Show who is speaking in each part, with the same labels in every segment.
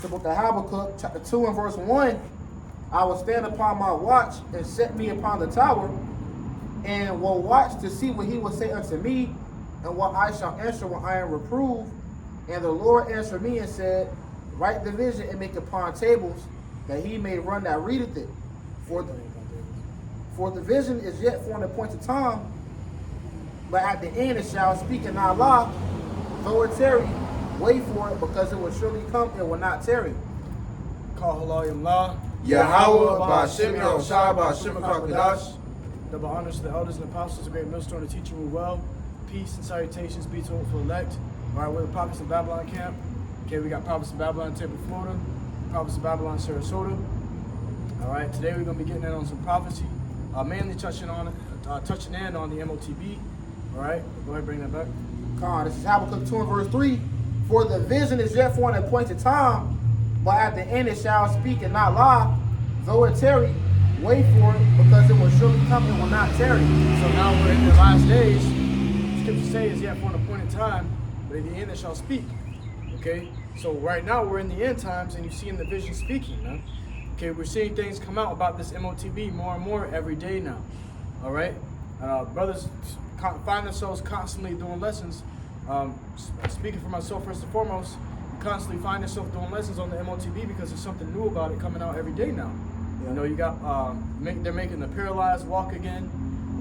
Speaker 1: the book of Habakkuk, chapter 2 and verse 1. I will stand upon my watch and set me upon the tower, and will watch to see what he will say unto me, and what I shall answer when I am reproved. And the Lord answered me and said, write the vision and make upon tables, that he may run that readeth it. For the vision is yet for an appointed time, but at the end it shall speak and not lie. Though it tarry, wait for it, because it will surely come, it will not tarry.
Speaker 2: Call Halayim La.
Speaker 3: Yahweh, Ba'ashem Yahushua, Ba'ashem HaKadosh.
Speaker 2: Double honors to the elders and apostles, the great millstone, the teacher who well. Peace and salutations be to all for elect. All right, we're the prophets of Babylon camp. Okay, we got prophets of Babylon Tampa, Florida. Prophets of Babylon, Sarasota. All right, today we're going to be getting in on some prophecy. Mainly touching in on the MOTB. All right, go ahead and bring that back.
Speaker 1: This is Habakkuk 2 and verse 3. For the vision is yet for an appointed time, but at the end it shall speak and not lie. Though it tarry, wait for it, because it will surely come and will not tarry.
Speaker 2: So now we're in the last days. The scripture says it's yet for an appointed time, but at the end it shall speak. Okay, so right now we're in the end times, and you're seeing the vision speaking, man. Okay, we're seeing things come out about this MOTB more and more every day now. All right, brothers find themselves constantly doing lessons. Speaking for myself first and foremost, you constantly find yourself doing lessons on the MOTB because there's something new about it coming out every day now. You know, you got they're making the paralyzed walk again.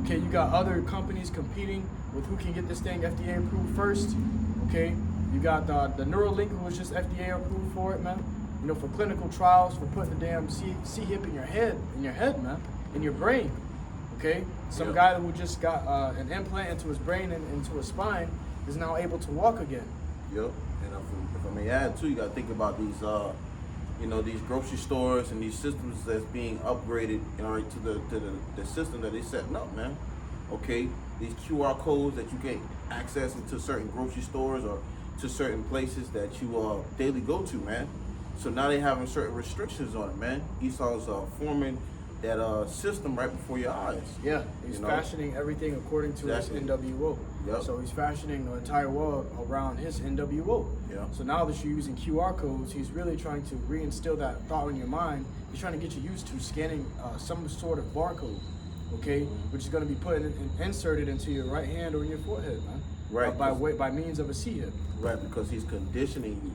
Speaker 2: Okay, you got other companies competing with who can get this thing FDA approved first. Okay, you got the Neuralink, who was just FDA approved for it, man. You know, for clinical trials, for putting the damn C-hip in your head, man, in your brain. Okay, some guy who just got an implant into his brain and into his spine is now able to walk again.
Speaker 3: Yep, and if I may add too, you got to think about these, these grocery stores and these systems that's being upgraded, to the system that they setting up, man. Okay, these QR codes that you can access into certain grocery stores or to certain places that you daily go to, man. So now they having certain restrictions on it, man. Esau's forming that system right before your eyes.
Speaker 2: Yeah, he's fashioning everything according to his NWO.
Speaker 3: Yep.
Speaker 2: So he's fashioning the entire world around his NWO.
Speaker 3: Yeah.
Speaker 2: So now that you're using QR codes, he's really trying to reinstill that thought in your mind. He's trying to get you used to scanning some sort of barcode, okay, which is going to be inserted into your right hand or in your forehead, man.
Speaker 3: Right.
Speaker 2: By means of a C-hip.
Speaker 3: Right, because he's conditioning you.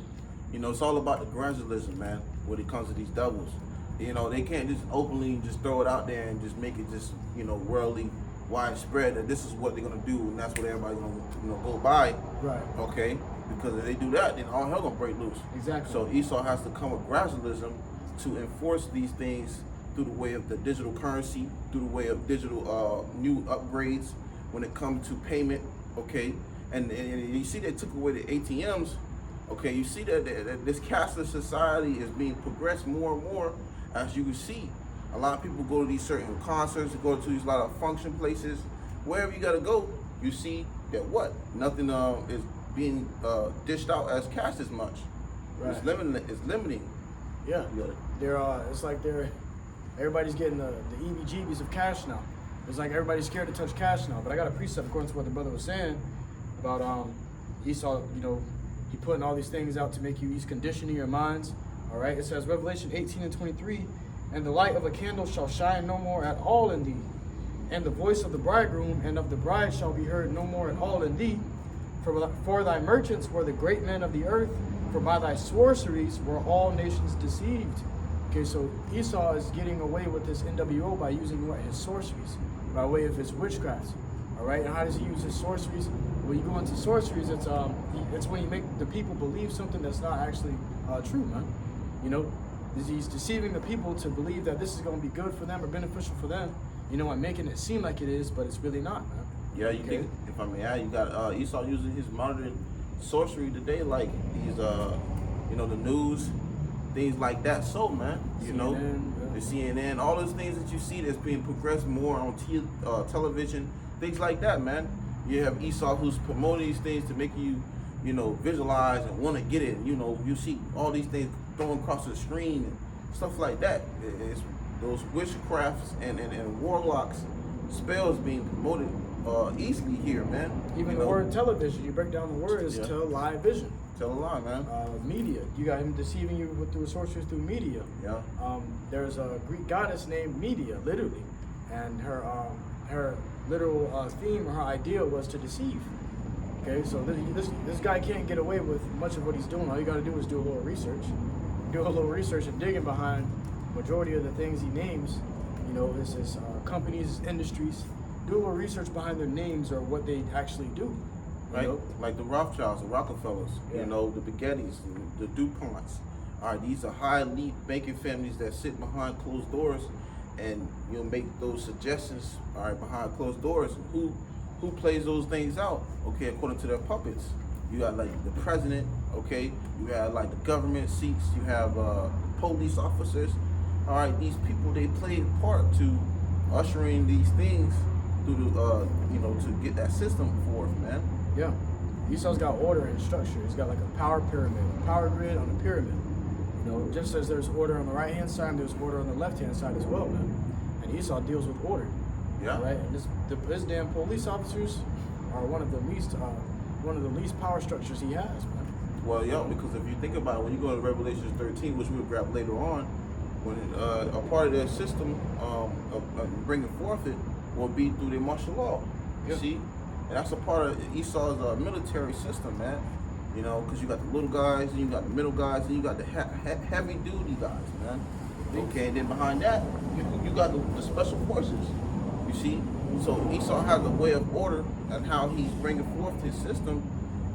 Speaker 3: You know, it's all about the gradualism, man, when it comes to these devils. You know, they can't just openly just throw it out there and just make it just, worldly widespread that this is what they're going to do and that's what everybody's going to, go by.
Speaker 2: Right.
Speaker 3: Okay? Because if they do that, then all hell going to break loose.
Speaker 2: Exactly.
Speaker 3: So Esau has to come with gradualism to enforce these things through the way of the digital currency, through the way of digital new upgrades when it comes to payment, okay? And you see they took away the ATMs. Okay, you see that this cashless society is being progressed more and more. As you can see, a lot of people go to these certain concerts, go to these lot of function places. Wherever you gotta go, you see that nothing is being dished out as cash as much. Right. It's limiting.
Speaker 2: Yeah, it's like everybody's getting the EBGBs of cash now. It's like everybody's scared to touch cash now. But I got a precept according to what the brother was saying about Esau. He putting all these things out to make you. He's conditioning your minds. All right, it says Revelation 18 and 23, and the light of a candle shall shine no more at all in thee, and the voice of the bridegroom and of the bride shall be heard no more at all in thee. For thy merchants were the great men of the earth, for by thy sorceries were all nations deceived. Okay, so Esau is getting away with this NWO by using his sorceries, by way of his witchcrafts. All right, and how does he use his sorceries? When you go into sorceries, it's when you make the people believe something that's not actually true, man. He's deceiving the people to believe that this is going to be good for them or beneficial for them, and making it seem like it is, but it's really not, man.
Speaker 3: Yeah, you think, if I may add, you got Esau using his modern sorcery today, like these, the news, things like that. So, man, CNN, the CNN, all those things that you see that's being progressed more on television, things like that, man. You have Esau who's promoting these things to make you, visualize and want to get it. You see all these things thrown across the screen and stuff like that. It's those witchcrafts and warlocks, spells being promoted easily here, man.
Speaker 2: Even
Speaker 3: You
Speaker 2: the
Speaker 3: know?
Speaker 2: word television, you break down the word is
Speaker 3: Yeah.
Speaker 2: television.
Speaker 3: Tell a lie, man.
Speaker 2: Media, you got him deceiving you through sorcery through media.
Speaker 3: Yeah.
Speaker 2: There's a Greek goddess named Media, literally, and her literal theme or her idea was to deceive. Okay, so this guy can't get away with much of what he's doing. All you got to do is do a little research, and digging behind majority of the things he names. You know, his companies, his industries. Do a little research behind their names or what they actually do.
Speaker 3: Right?
Speaker 2: You know?
Speaker 3: Like the Rothschilds, the Rockefellers,
Speaker 2: Yeah.
Speaker 3: you know, the Baguettis, the DuPonts. All right, these are high elite banking families that sit behind closed doors and you'll make those suggestions, all right, behind closed doors. Who plays those things out, okay, according to their puppets? You got like the president, okay, you have like the government seats, you have police officers. All right, these people, they play a part to ushering these things through the, you know, to get that system forth, man.
Speaker 2: Yeah. Esau's got order and structure. He's got like a power pyramid, a power grid on a pyramid. You know, just as there's order on the right hand side, there's order on the left hand side as well, man. And Esau deals with order.
Speaker 3: Yeah.
Speaker 2: Right. And this damn police officers are one of the least power structures he has, man.
Speaker 3: Well, yeah, because if you think about it, when you go to Revelation 13, which we'll grab later on, when a part of their system of bringing forth it will be through their martial law. You
Speaker 2: Yeah.
Speaker 3: see? And that's a part of Esau's military system, man. You know, because you got the little guys, and you got the middle guys, and you got the heavy duty guys, man. Okay, and then behind that, you got the special forces. You see? So Esau has a way of order and how he's bringing forth his system,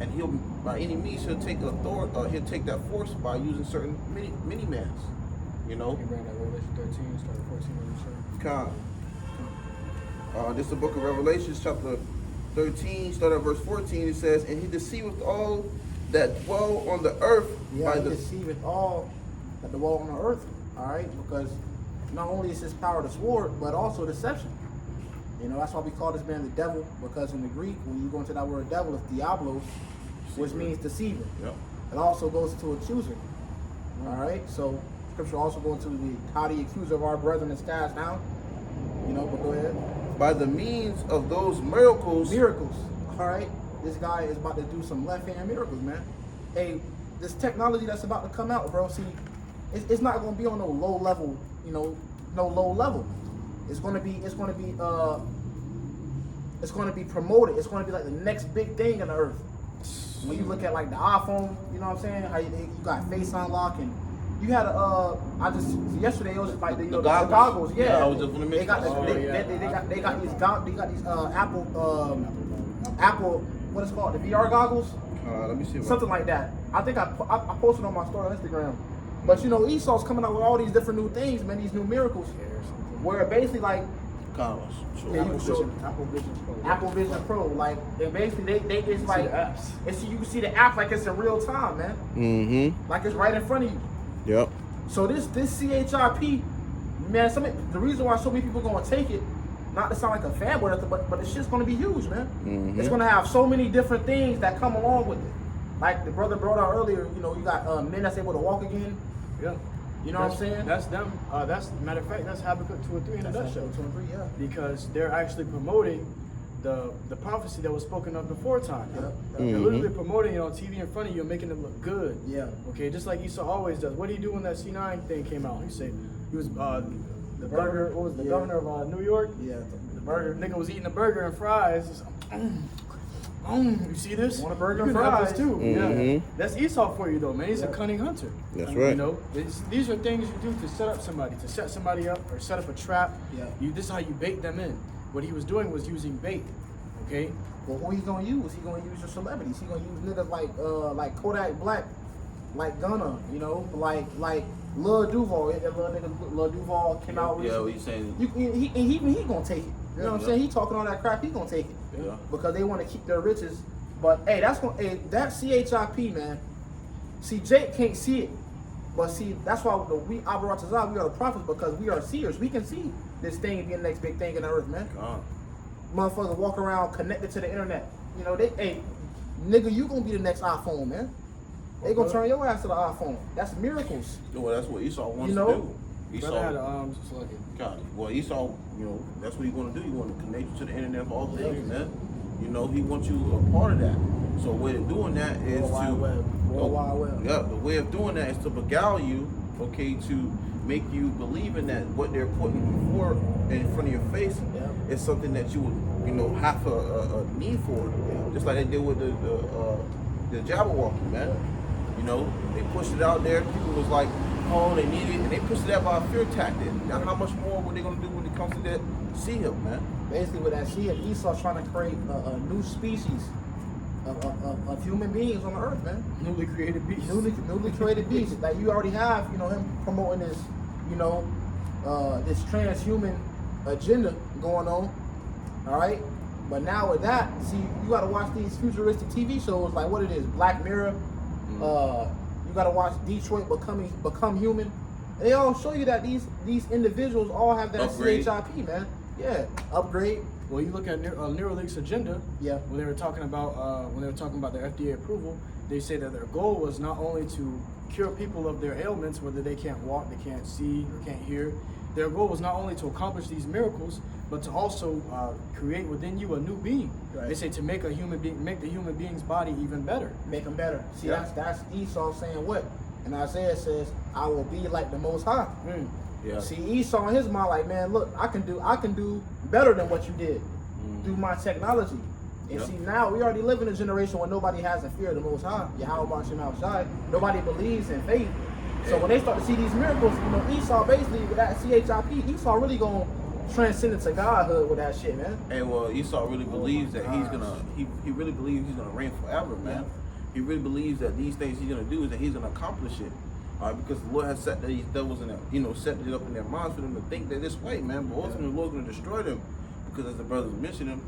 Speaker 3: and he'll, by any means, he'll take he'll take that force by using certain mini-mans. You know?
Speaker 2: You bring that Revelation 13, start at 14 on the show.
Speaker 3: This is the book of Revelations, chapter 13, start at verse 14. It says, "And he deceiveth all that dwell on the earth
Speaker 1: Yeah,
Speaker 3: by
Speaker 1: he
Speaker 3: the..."
Speaker 1: deceiveth all that dwell on the earth. All right, because not only is his power the sword, but also deception. You know, that's why we call this man the devil, because in the Greek, when you go into that word devil, it's diablos, which means deceiver.
Speaker 3: Yep.
Speaker 1: It also goes to accuser. All right, so scripture also goes to how the accuser of our brethren is cast down. You know, but go ahead.
Speaker 3: By the means of those miracles.
Speaker 1: Miracles. All right, this guy is about to do some left-hand miracles, man. Hey, this technology that's about to come out, bro. See, it's not going to be on no low level. You know, no low level. It's going to be promoted. It's going to be like the next big thing on the earth. When you look at like the iPhone, you know what I'm saying? How you got face unlock, and you had yesterday it was just like the goggles. Yeah,
Speaker 3: I was just gonna mention.
Speaker 1: They got these Apple what is it called, the VR goggles,
Speaker 3: Let me see.
Speaker 1: something like that. I think I posted on my story on Instagram. But you know, Esau's coming out with all these different new things, man. These new miracles, where basically like
Speaker 2: Apple Vision Pro.
Speaker 1: Apple Vision Pro, like, and basically they it's like
Speaker 2: apps.
Speaker 1: you can see the app like it's in real time, man.
Speaker 3: Mm-hmm.
Speaker 1: Like it's right in front of you.
Speaker 3: Yep.
Speaker 1: So this CHIP, man, the reason why so many people gonna take it, not to sound like a fanboy, but the shit's gonna be huge, man.
Speaker 3: Mm-hmm.
Speaker 1: It's gonna have so many different things that come along with it. Like the brother brought out earlier, you know, you got men that's able to walk again.
Speaker 2: Yeah.
Speaker 1: You know what I'm saying?
Speaker 2: That's them. That's matter of fact, that's Habakkuk 2 and 3 in a nutshell.
Speaker 1: 2 and 3, yeah.
Speaker 2: Because they're actually promoting the prophecy that was spoken of before time.
Speaker 1: Yeah.
Speaker 2: They're literally promoting it on TV in front of you and making it look good.
Speaker 1: Yeah.
Speaker 2: Okay, just like Esau always does. What did he do when that C9 thing came out? He said he was the burger. What was the governor of New York?
Speaker 1: Yeah.
Speaker 2: The burger nigga was eating a burger and fries. Just, you see this?
Speaker 1: Want a burger
Speaker 2: You
Speaker 1: and
Speaker 2: can have
Speaker 1: fries?
Speaker 2: this too.
Speaker 3: Mhm.
Speaker 2: Yeah. That's Esau for you though, man. He's a cunning hunter.
Speaker 3: That's
Speaker 2: You
Speaker 3: right.
Speaker 2: know, these are things you do to set up somebody, to set somebody up or set up a trap.
Speaker 1: Yeah.
Speaker 2: This is how you bait them in. What he was doing was using bait. Okay.
Speaker 1: Well, who he gonna use? He gonna use your celebrities. He gonna use niggas like Kodak Black, like Gunna, you know, like Lil Duval. That little nigga Lil Duval came out
Speaker 3: Yeah,
Speaker 1: recently.
Speaker 3: what you saying?
Speaker 1: He gonna take it. You know what I'm saying? He talking all that crap. He gonna take it.
Speaker 3: Yeah.
Speaker 1: Because they want to keep their riches. But hey, that CHIP, man. See, Jake can't see it, but see, that's why we Abaratazah, we are the prophets, because we are seers. We can see this thing being the next big thing in the earth, man. Motherfuckers walk around connected to the internet. You know, nigga, you gonna be the next iPhone, man. They gonna turn your ass to the iPhone. That's miracles.
Speaker 3: Well, that's what Esau wants
Speaker 1: You know?
Speaker 3: to do.
Speaker 2: Brother had arms, it's lucky.
Speaker 3: God, well, Esau, you know, that's what he want to do. He want to connect you to the internet of all things, man. You know, he wants you a part of that. So the way of doing that is
Speaker 2: World Wide Web.
Speaker 3: Yeah, the way of doing that is to beguile you, okay, to make you believe in that what they're putting before in front of your face is something that you would, you know, have a need for. Just like they did with the Jabberwocky, man. You know, they pushed it out there. People was like, oh, they need it, and they pushed it out by a fear tactic. Now, how much more what they gonna do when it comes to that Shihib, man?
Speaker 1: Basically, with that Shihib, Esau's trying to create a new species of human beings on the earth, man.
Speaker 2: Newly created beast.
Speaker 1: Newly created beasts. Like you already have, you know, him promoting this, you know, this transhuman agenda going on. All right, but now with that, see, you got to watch these futuristic TV shows like what it is, Black Mirror. You got to watch Detroit Become Human. And they all show you that these individuals all have that
Speaker 3: Upgrade.
Speaker 1: CHIP, man. Yeah, upgrade.
Speaker 2: Well, you look at Neuralink's agenda.
Speaker 1: Yeah.
Speaker 2: When they were talking about their FDA approval, they say that their goal was not only to cure people of their ailments, whether they can't walk, they can't see, or can't hear. Their goal was not only to accomplish these miracles, but to also create within you a new being.
Speaker 1: Right.
Speaker 2: They say to make the human being's body even better.
Speaker 1: Make them better. See,
Speaker 3: Yeah.
Speaker 1: that's Esau saying what? And Isaiah says, "I will be like the Most High."
Speaker 3: Yeah.
Speaker 1: See, Esau in his mind, like, man, look, I can do better than what you did through my technology. And
Speaker 3: Yep.
Speaker 1: see, now we already live in a generation where nobody has a fear of the Most High. Yahweh Shem Shai. Nobody believes in faith. So when they start to see these miracles, you know, Esau basically with that CHIP, Esau really gonna transcend into godhood with that shit, man.
Speaker 3: And well, Esau really believes that he's gonna he really believes he's gonna reign forever, man. He really believes that these things he's gonna do is that he's gonna accomplish it. Because the Lord has set these devils in their, set it up in their minds for them to think that this way, man. But ultimately, the Lord's gonna destroy them because, as the brothers mentioned him,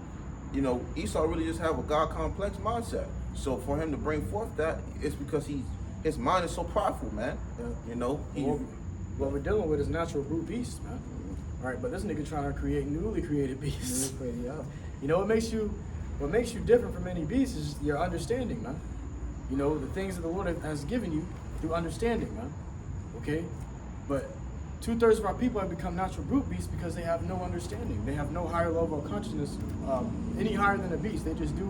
Speaker 3: you know, Esau really just have a God complex mindset. So for him to bring forth that, it's because his mind is so prideful, man.
Speaker 1: Yeah.
Speaker 3: You know,
Speaker 2: What we're dealing with is natural brute beasts, man. All right, but this nigga trying to create newly created beasts. You know what makes you different from any beast is your understanding, man. You know, the things that the Lord has given you through understanding, man. Okay? But 2/3 of our people have become natural brute beasts because they have no understanding. They have no higher level of consciousness, any higher than a beast. They just do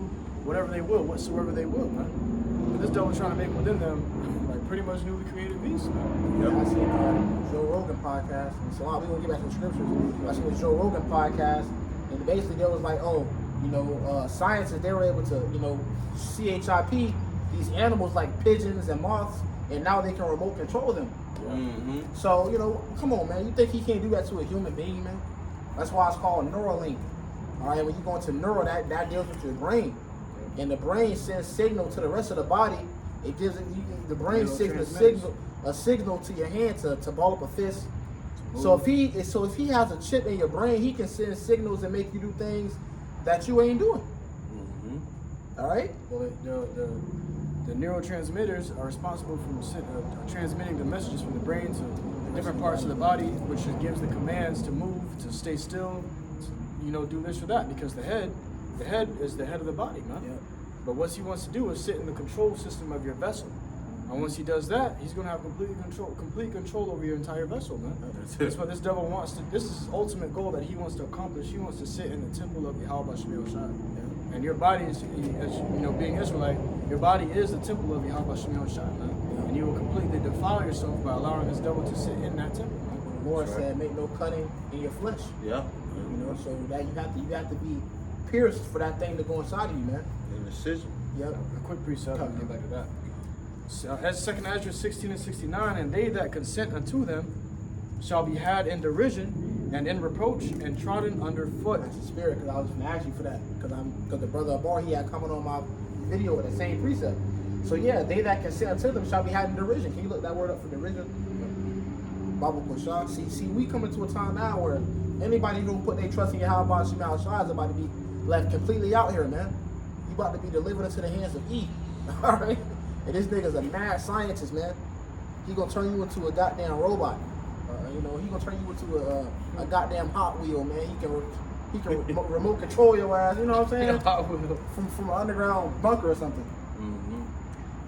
Speaker 2: whatever they will, whatsoever they will, man. But this devil trying to make within them like pretty much newly created beasts, man.
Speaker 1: Yeah, I seen Joe Rogan podcast, and so we're gonna get back to the scriptures. I seen the Joe Rogan podcast, and basically there was like, scientists, they were able to, CHIP these animals like pigeons and moths, and now they can remote control them.
Speaker 3: Mm-hmm.
Speaker 1: So, come on, man. You think he can't do that to a human being, man? That's why it's called Neuralink. All right, when you go into neural, that deals with your brain, and the brain sends signal to the rest of the body. It gives the brain sends a signal to your hand to ball up a fist. So if he has a chip in your brain, he can send signals and make you do things that you ain't doing.
Speaker 3: Mm-hmm.
Speaker 1: All right.
Speaker 2: Well, the neurotransmitters are responsible for transmitting the messages from the brain to the different parts of the body, which gives the commands to move, to stay still, to, do this or that. Because the head is the head of the body, man.
Speaker 1: Yep.
Speaker 2: But what he wants to do is sit in the control system of your vessel. And once he does that, he's going to have complete control over your entire vessel, man. That's what this devil wants to. This is his ultimate goal that he wants to accomplish. He wants to sit in the temple of Yahweh Shemel Shai. And your body is, being Israelite, your body is the temple of Yahweh Shemel Shai, man. And you will completely defile yourself by allowing this devil to sit in that temple, man.
Speaker 1: The Lord said, "Make no cutting in your flesh."
Speaker 3: Yeah.
Speaker 1: So that you have to be pierced for that thing to go inside of you, man.
Speaker 3: Indecision.
Speaker 1: Yep.
Speaker 2: A quick precept, I'll get back to that. So, as 2 Ezra 16 and 69, and they that consent unto them shall be had in derision and in reproach and trodden underfoot.
Speaker 1: That's the spirit, because I was going to ask you for that, because the brother Abar, he had comment on my video with the same precept. So yeah, they that consent unto them shall be had in derision. Can you look that word up for derision? Bible Kushah. See, we coming to a time now where anybody who put their trust in Yahweh Shemal Shai is about to be left completely out here, man. You about to be delivered into the hands of Eve. All right? And this nigga's a mad scientist, man. He gonna turn you into a goddamn robot. He gonna turn you into a goddamn Hot Wheel, man. He can remote control your ass. You know what I'm saying? From an underground bunker or something.
Speaker 2: Mm-hmm.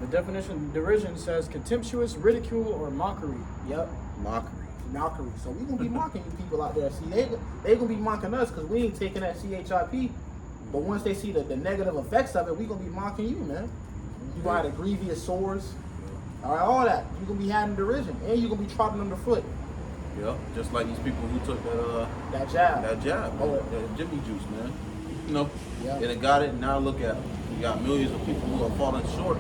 Speaker 2: The definition of derision says contemptuous ridicule or mockery.
Speaker 1: Yep.
Speaker 3: Mockery.
Speaker 1: Valkyrie. So we gonna be mocking you people out there. See, they gonna be mocking us because we ain't taking that CHIP. But once they see the negative effects of it, we gonna be mocking you, man. You gonna have the grievous sores, all right, all that. You gonna be having derision, and you gonna be trotting underfoot.
Speaker 3: Yeah, just like these people who took
Speaker 1: That jab.
Speaker 3: that jab, man.
Speaker 1: Oh,
Speaker 3: That Jimmy juice, man. You know,
Speaker 1: Yeah.
Speaker 3: they got it. Now look at them. You got millions of people who are falling short,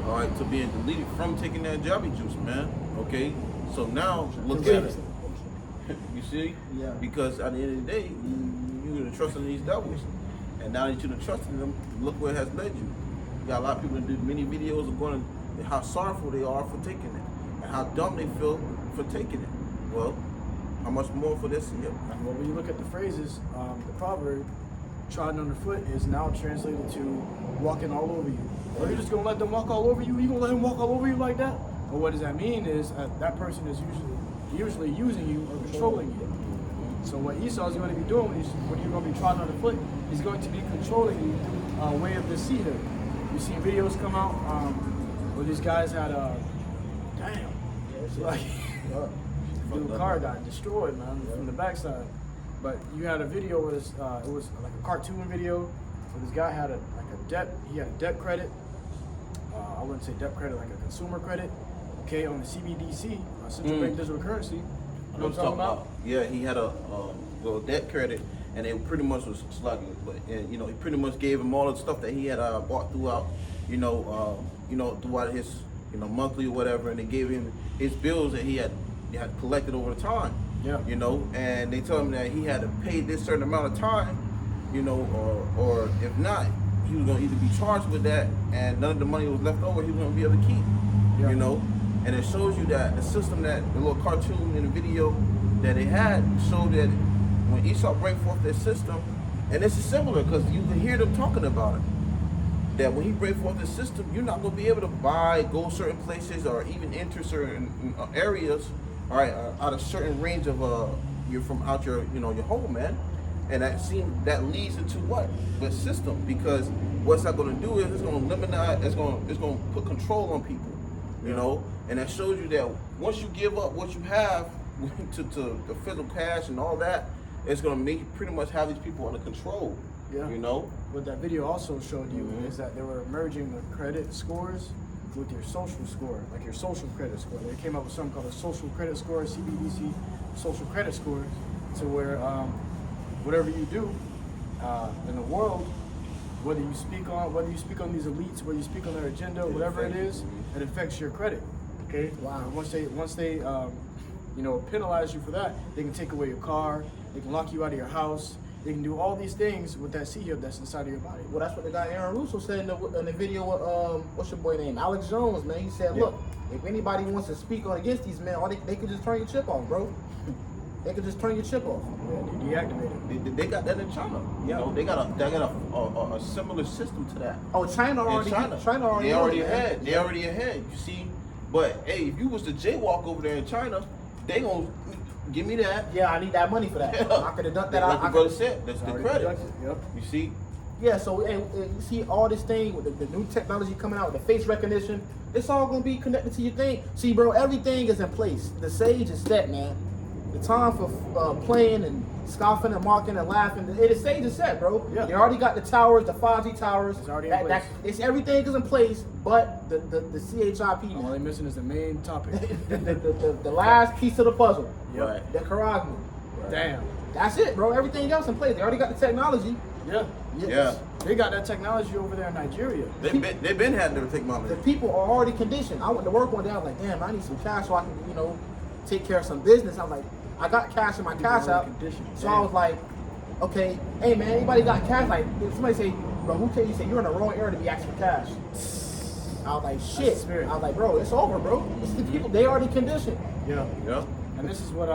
Speaker 3: all right, to being deleted from taking that jabby juice, man. Okay, so now look at it. You see?
Speaker 1: Yeah.
Speaker 3: Because at the end of the day, you would have trusted in these devils, and now that you have trusted them, look where it has led you. You got a lot of people that do many videos of going to how sorrowful they are for taking it, and how dumb they feel for taking it. Well, how much more for this here?
Speaker 2: Well, when you look at the phrases, the proverb, trodden underfoot, is now translated to walking all over you. Are you just gonna let them walk all over you? You gonna let them walk all over you like that? But what does that mean is that person is usually using you or controlling you. So what Esau is going to be doing when you're going to be trodden underfoot, he's going to be controlling you through way of the seed. You've seen videos come out where these guys had like the car got destroyed, man, from the backside. But you had a video where this, it was like a cartoon video where this guy had he had a debt credit. I wouldn't say debt credit, like a consumer credit, okay, on the CBDC, central bank digital currency. You know what I'm talking about?
Speaker 3: Yeah, he had a little debt credit, and it pretty much was slugging. But and, he pretty much gave him all the stuff that he had bought throughout, throughout his monthly or whatever, and they gave him his bills that he had collected over the time.
Speaker 2: Yeah.
Speaker 3: And they told him that he had to pay this certain amount of time, or if not, he was going to either be charged with that, and none of the money was left over, he was going to be able to keep.
Speaker 2: Yeah.
Speaker 3: And it shows you that the system, that the little cartoon in the video that they had showed that when Esau bring forth this system, and this is similar because you can hear them talking about it, that when he bring forth this system, you're not going to be able to go certain places or even enter certain areas, all right, out of certain range of you're from out your your home, man. And that leads into what? The system, because what's that going to do is it's going to eliminate, it's going to put control on people, and that shows you that once you give up what you have to the physical cash and all that, it's going to make you pretty much have these people under control.
Speaker 2: Yeah. What that video also showed you is that they were merging the credit scores with your social score, like your social credit score. They came up with something called a social credit score, CBDC social credit score, to where whatever you do in the world, whether you speak on these elites, whether you speak on their agenda, whatever it is, it affects your credit. Okay. Wow. Once they penalize you for that, they can take away your car, they can lock you out of your house, they can do all these things with that C-hub that's inside of your body.
Speaker 1: Well, that's what the guy Aaron Russo said in the video with what's your boy name, Alex Jones, man. He said, look, if anybody wants to speak on against these men, they could just turn your chip off, bro. They could just turn your chip off.
Speaker 2: Yeah, deactivate it.
Speaker 3: They got that in China. They got a similar system to that.
Speaker 1: Oh, China already ahead.
Speaker 3: They already ahead. You see, but hey, if you was to jaywalk over there in China, they gonna give me that.
Speaker 1: Yeah, I need that money for that. I could have done that.
Speaker 3: Like the brother said, that's the credit.
Speaker 2: Yep.
Speaker 3: You see.
Speaker 1: Yeah, so you see all this thing with the new technology coming out, with the face recognition, it's all gonna be connected to your thing. See, bro, everything is in place. The sage is set, man. The time for playing and scoffing and mocking and laughing, the sage is set, bro.
Speaker 2: Yeah.
Speaker 1: They already got the towers, the 5G towers.
Speaker 2: It's already in place.
Speaker 1: Everything is in place, but the CHIP.
Speaker 2: All they're missing is the main topic.
Speaker 1: the last piece of the puzzle.
Speaker 3: Right.
Speaker 1: The Karagman.
Speaker 2: Right. Damn.
Speaker 1: That's it, bro. Everything else in place. They already got the technology.
Speaker 2: Yeah.
Speaker 3: Yeah.
Speaker 2: They got that technology over there in Nigeria.
Speaker 3: They've been had their technology.
Speaker 1: The people are already conditioned. I went to work one day. I was like, damn, I need some cash so I can, take care of some business. I was like, I got cash in my cash app. So I was like, okay, hey man, anybody got cash? Like, if somebody say, bro, who tell you, say you're in the wrong area to be asking for cash? I was like, shit. I was like, bro, it's over, bro. It's the people, they already conditioned.
Speaker 2: Yeah.
Speaker 3: Yeah.
Speaker 2: And this is what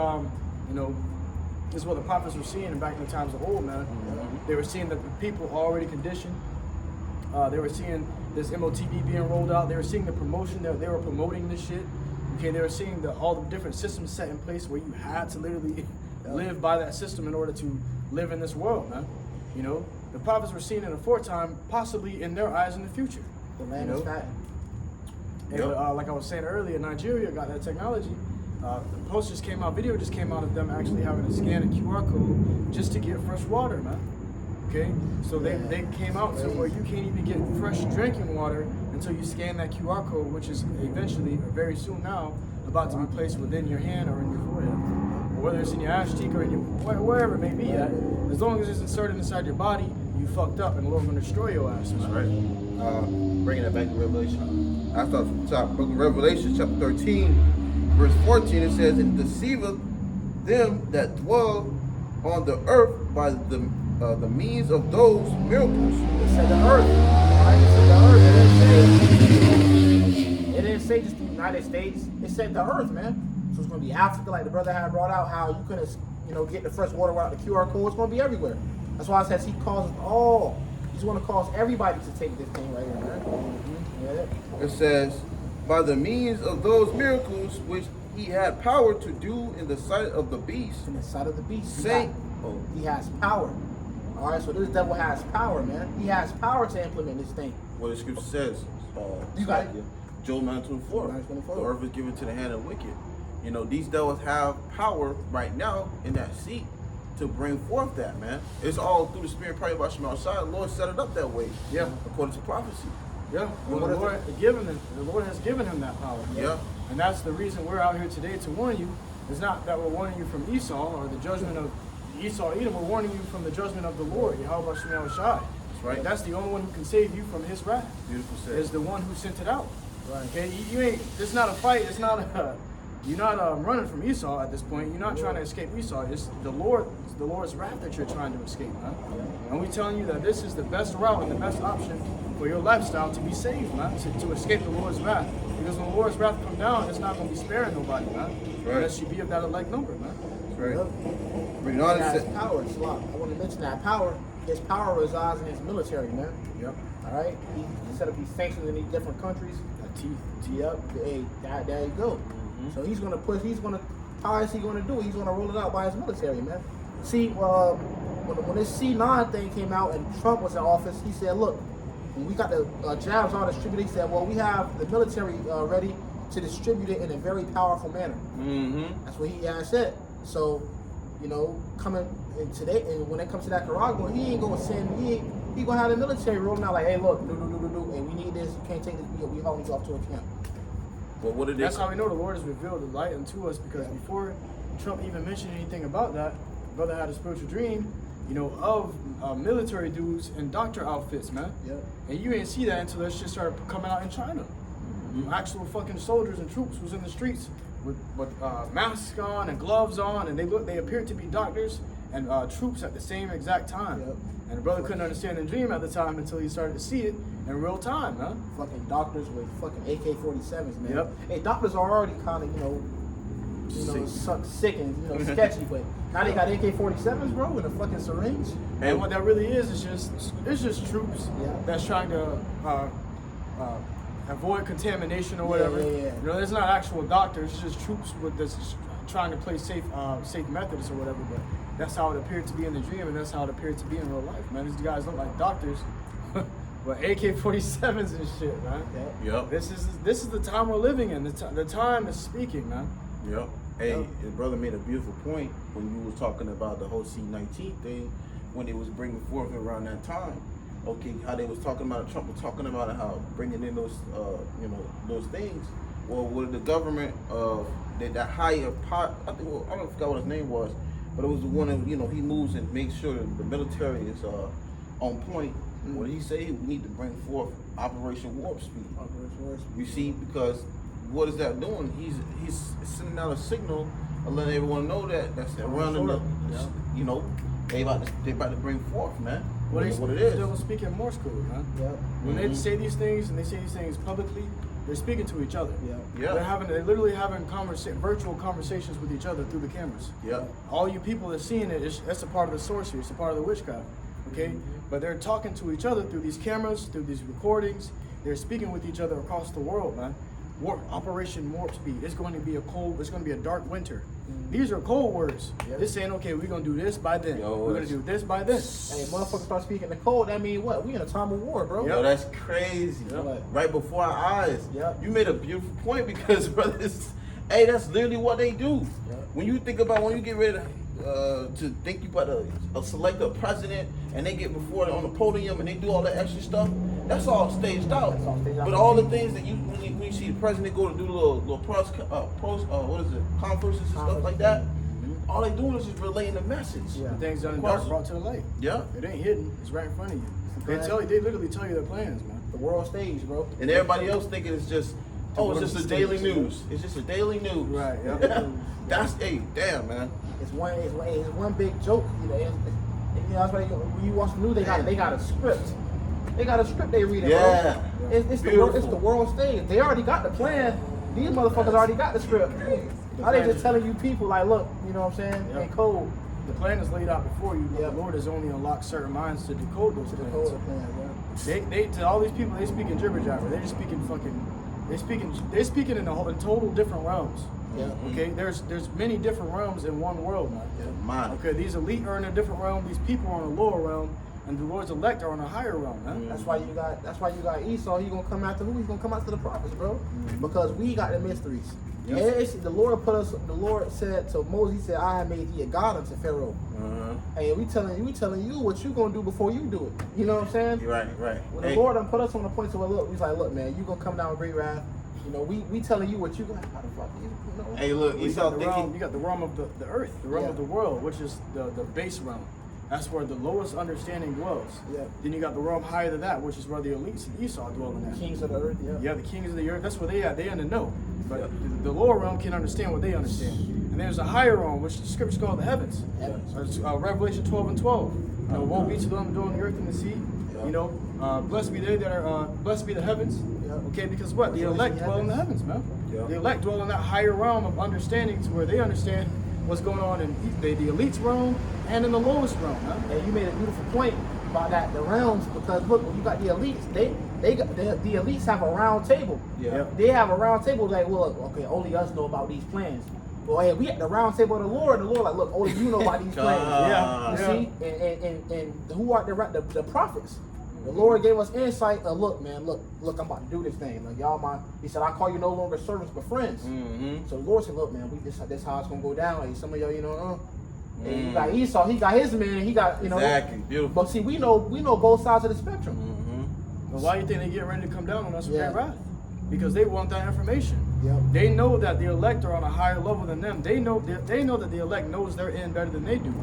Speaker 2: this is what the prophets were seeing back in the times of old, man. They were seeing that the people already conditioned. They were seeing this MOTB being rolled out. They were seeing the promotion. They were promoting this shit. Okay, they were seeing all the different systems set in place where you had to literally live by that system in order to live in this world, man. The prophets were seeing in the foretime, possibly in their eyes in the future.
Speaker 1: The land is fat.
Speaker 2: And like I was saying earlier, Nigeria got that technology. the post just came out, video just came out of them actually having to scan a QR code just to get fresh water, man. Okay, so they came out to where you can't even get fresh drinking water until you scan that QR code, which is eventually, or very soon now, about to be placed within your hand or in your forehead, or whether it's in your ass cheek or in your wherever it may be at. As long as it's inserted inside your body, you fucked up, and the Lord's gonna destroy your ass.
Speaker 3: That's right. Bringing that back to Revelation. I start from the top. Book of Revelation, chapter 13, verse 14. It says, "It deceiveth them that dwell on the earth by the means of those miracles."
Speaker 1: It said the earth. Right? It said the earth. It didn't say just the United States. It said the earth, man. So it's gonna be Africa, like the brother had brought out, how you couldn't, get the fresh water without the QR code. It's gonna be everywhere. That's why I said he calls us all. He's gonna cause everybody to take this thing right here, man. Yeah.
Speaker 3: It says, "By the means of those miracles which he had power to do in the sight of the beast."
Speaker 1: In the sight of the beast.
Speaker 3: He
Speaker 1: has power. All right, so this devil has power, man. He has power to implement this thing.
Speaker 3: What the scripture says.
Speaker 1: You got it.
Speaker 3: Job 9:24.
Speaker 1: 9:24.
Speaker 3: The earth is given to the hand of the wicked. These devils have power right now in that seat to bring forth that, man. It's all through the spirit probably by Shema Shai. The Lord set it up that way.
Speaker 2: Yeah.
Speaker 3: According to prophecy.
Speaker 2: Yeah. Well, the Lord has given him that power.
Speaker 3: Yeah.
Speaker 2: And that's the reason we're out here today to warn you. It's not that we're warning you from Esau or the judgment of Esau Edom. We're warning you from the judgment of the Lord, Yahweh Shema Shai.
Speaker 3: That's right.
Speaker 2: And that's the only one who can save you from his wrath.
Speaker 3: Beautiful said.
Speaker 2: Is the one who sent it out.
Speaker 1: Right.
Speaker 2: Okay, you ain't. It's not a fight. It's not a. You're not running from Esau at this point. You're not trying to escape Esau. It's the Lord. It's the Lord's wrath that you're trying to escape, man. And we're telling you that this is the best route and the best option for your lifestyle to be saved, man. To escape the Lord's wrath. Because when the Lord's wrath come down, it's not going to be sparing nobody, man.
Speaker 3: Right.
Speaker 2: Unless you be of that elect number, man.
Speaker 3: That's right.
Speaker 1: Yep.
Speaker 3: Bring on
Speaker 1: He has
Speaker 3: it.
Speaker 1: power. It's a lot. I want to mention that power. His power resides in his military, man.
Speaker 2: Yep.
Speaker 1: All right. He set up these sanctions in these different countries. Yep. Hey, there you go. So he's gonna push. How is he gonna do it? He's gonna roll it out by his military, man. See, when this C9 thing came out and Trump was in office, he said, "Look, when we got the jabs all distributed," he said, "Well, we have the military ready to distribute it in a very powerful manner."
Speaker 3: Mm-hmm.
Speaker 1: That's what he had said. So, coming in today, and when it comes to that Nicaragua, he ain't gonna send. He gonna have the military rolling out like, "Hey, look, do, and we need this. You can't take this. We hauling you off to a camp."
Speaker 3: Well, what did
Speaker 2: That's how we know the Lord has revealed the light unto us, because before Trump even mentioned anything about that, brother had a spiritual dream, of military dudes in doctor outfits, man.
Speaker 1: Yep.
Speaker 2: And you didn't see that until that shit started coming out in China. Actual fucking soldiers and troops was in the streets with masks on and gloves on, and they appeared to be doctors and troops at the same exact time.
Speaker 1: Yep.
Speaker 2: And the brother couldn't understand the dream at the time until he started to see it in real time, man.
Speaker 1: Fucking doctors with fucking AK-47s, man.
Speaker 2: Yep.
Speaker 1: Hey, doctors are already kind of, sick and sketchy, but now they got AK-47s, bro, with a fucking syringe.
Speaker 2: And what that really is just troops that's trying to avoid contamination or whatever.
Speaker 1: Yeah.
Speaker 2: It's not actual doctors. It's just troops that's just trying to play safe methods or whatever. But that's how it appeared to be in the dream, and that's how it appeared to be in real life, man. These guys look like doctors, but AK-47s and shit, man.
Speaker 3: Yep.
Speaker 2: This is the time we're living in. The time is speaking, man.
Speaker 3: Yep. Hey, your brother made a beautiful point when you was talking about the whole C-19 thing, when it was bringing forth around that time. Okay, how they was talking about, Trump was talking about how bringing in those, those things. Well, with the government of that higher part, I don't forget what his name was, but it was the one that, he moves and makes sure that the military is on point. When he say we need to bring forth Operation Warp Speed. You see, because what is that doing? He's sending out a signal and letting everyone know that's around the, they about to bring forth, man. What it is.
Speaker 2: Still speaking Morse code, man.
Speaker 1: Yep.
Speaker 2: When they say these things and they say these things publicly, they're speaking to each other.
Speaker 3: Yeah.
Speaker 2: They're literally having virtual conversations with each other through the cameras.
Speaker 3: Yeah.
Speaker 2: All you people that seeing it, that's a part of the sorcery. It's a part of the witchcraft. Okay. But they're talking to each other through these cameras, through these recordings. They're speaking with each other across the world, man. Operation Warp Speed. It's going to be a dark winter. These are cold words. They're saying, okay, we're gonna do this by then. We're gonna do this by this.
Speaker 1: Hey, motherfuckers start speaking the code. That mean what? We in a time of war, bro.
Speaker 3: Yo, that's crazy.
Speaker 1: Yep.
Speaker 3: Right before our eyes.
Speaker 1: Yep.
Speaker 3: You made a beautiful point because, brothers, Hey, that's literally what they do.
Speaker 1: Yeah.
Speaker 3: When you think about when you get ready to think you about to select a president and they get before on the podium and they do all that extra stuff, that's all staged out.
Speaker 1: That's all staged out.
Speaker 3: But all the things that when you see the president go to do little conferences and stuff like that, all they doing is just relaying the message.
Speaker 1: Yeah.
Speaker 2: The things done in dark brought to the light.
Speaker 3: Yeah.
Speaker 2: It ain't hidden. It's right in front of you. They
Speaker 1: Right.
Speaker 2: tell you. They literally tell you their plans, man.
Speaker 1: The world stage, bro.
Speaker 3: And everybody else thinking it's just, it's just a
Speaker 2: Stage.
Speaker 3: daily news. It's just a daily news.
Speaker 2: Right. Yeah.
Speaker 3: That's damn, man.
Speaker 1: It's one big joke. That's why when you watch the news, they got a script. They got a script they read.
Speaker 3: Yeah.
Speaker 1: Bro. It's the world stage. They already got the plan. These motherfuckers already got the script. How they just telling you people like, look, you know what I'm saying?
Speaker 2: Yep.
Speaker 1: In code.
Speaker 2: The plan is laid out before you, but
Speaker 1: Yep.
Speaker 2: the Lord has only unlocked certain minds to decode those
Speaker 1: To the
Speaker 2: plans.
Speaker 1: code plan, bro.
Speaker 2: They to all these people, they speaking gibber jabber. They're just speaking they're speaking in total different realms.
Speaker 1: Yeah.
Speaker 2: Okay, there's many different realms in one world, man.
Speaker 3: Mine.
Speaker 2: Okay, these elite are in a different realm, these people are in a lower realm, and the Lord's elect are in a higher realm, man.
Speaker 1: That's why you got Esau. He gonna come after who? He's gonna come after the prophets, bro. Because we got the mysteries.
Speaker 2: Yep.
Speaker 1: And the Lord said to Moses, he said, I have made thee a god unto Pharaoh. Hey, we telling you what you gonna do before you do it. You know what I'm saying?
Speaker 3: Right.
Speaker 1: When the Lord done put us on the point to where look, he's like, look, man, you gonna come down with great wrath. You know, we telling you what you gonna how the fuck you know?
Speaker 3: Hey, look,
Speaker 2: You
Speaker 3: Esau
Speaker 2: got
Speaker 3: thinking.
Speaker 2: you got the realm of the earth, the realm
Speaker 1: Yeah.
Speaker 2: of the world, which is the base realm. That's where the lowest understanding dwells.
Speaker 1: Yeah.
Speaker 2: Then you got the realm higher than that, which is where the elites and Esau dwell in that.
Speaker 1: Kings of the earth, yeah.
Speaker 2: Yeah, the kings of the earth, that's where they at. They in the know. But
Speaker 3: Yeah.
Speaker 2: the lower realm can understand what they understand. And there's a higher realm, which the scriptures call the heavens.
Speaker 1: Heavens.
Speaker 2: Revelation 12 and 12. You know, woe be to them doing the earth and the sea.
Speaker 3: Yeah.
Speaker 2: You know, blessed be they that are, blessed be the heavens.
Speaker 1: Yeah.
Speaker 2: Okay, because what? The elect dwell in the heavens, man.
Speaker 3: Yeah.
Speaker 2: The elect dwell in that higher realm of understanding to where they understand what's going on in the elite's realm and in the lowest realm, man.
Speaker 1: And you made a beautiful point about that, the realms, because look, when you got the elites, they got the elites have a round table.
Speaker 3: Yeah.
Speaker 1: They have a round table like, well, okay, only us know about these plans. Well, hey, we at the round table of the Lord like, look, only you know about these plans.
Speaker 3: Yeah.
Speaker 1: You see? And who are the prophets? The Lord gave us insight. Look, man, look, I'm about to do this thing. Like y'all, he said, I call you no longer servants but friends.
Speaker 3: Mm-hmm.
Speaker 1: So the Lord said, look, man, this how it's gonna go down. Like some of y'all, you know, and you got Esau, he got his man, and he got, you know.
Speaker 3: Exactly. Beautiful.
Speaker 1: But see, we know both sides of the spectrum.
Speaker 3: Mm-hmm.
Speaker 2: But why do you think they get ready to come down on us with
Speaker 1: Yeah.
Speaker 2: great wrath? Because they want that information.
Speaker 1: Yep.
Speaker 2: They know that the elect are on a higher level than them. They know that the elect knows their end better than they do.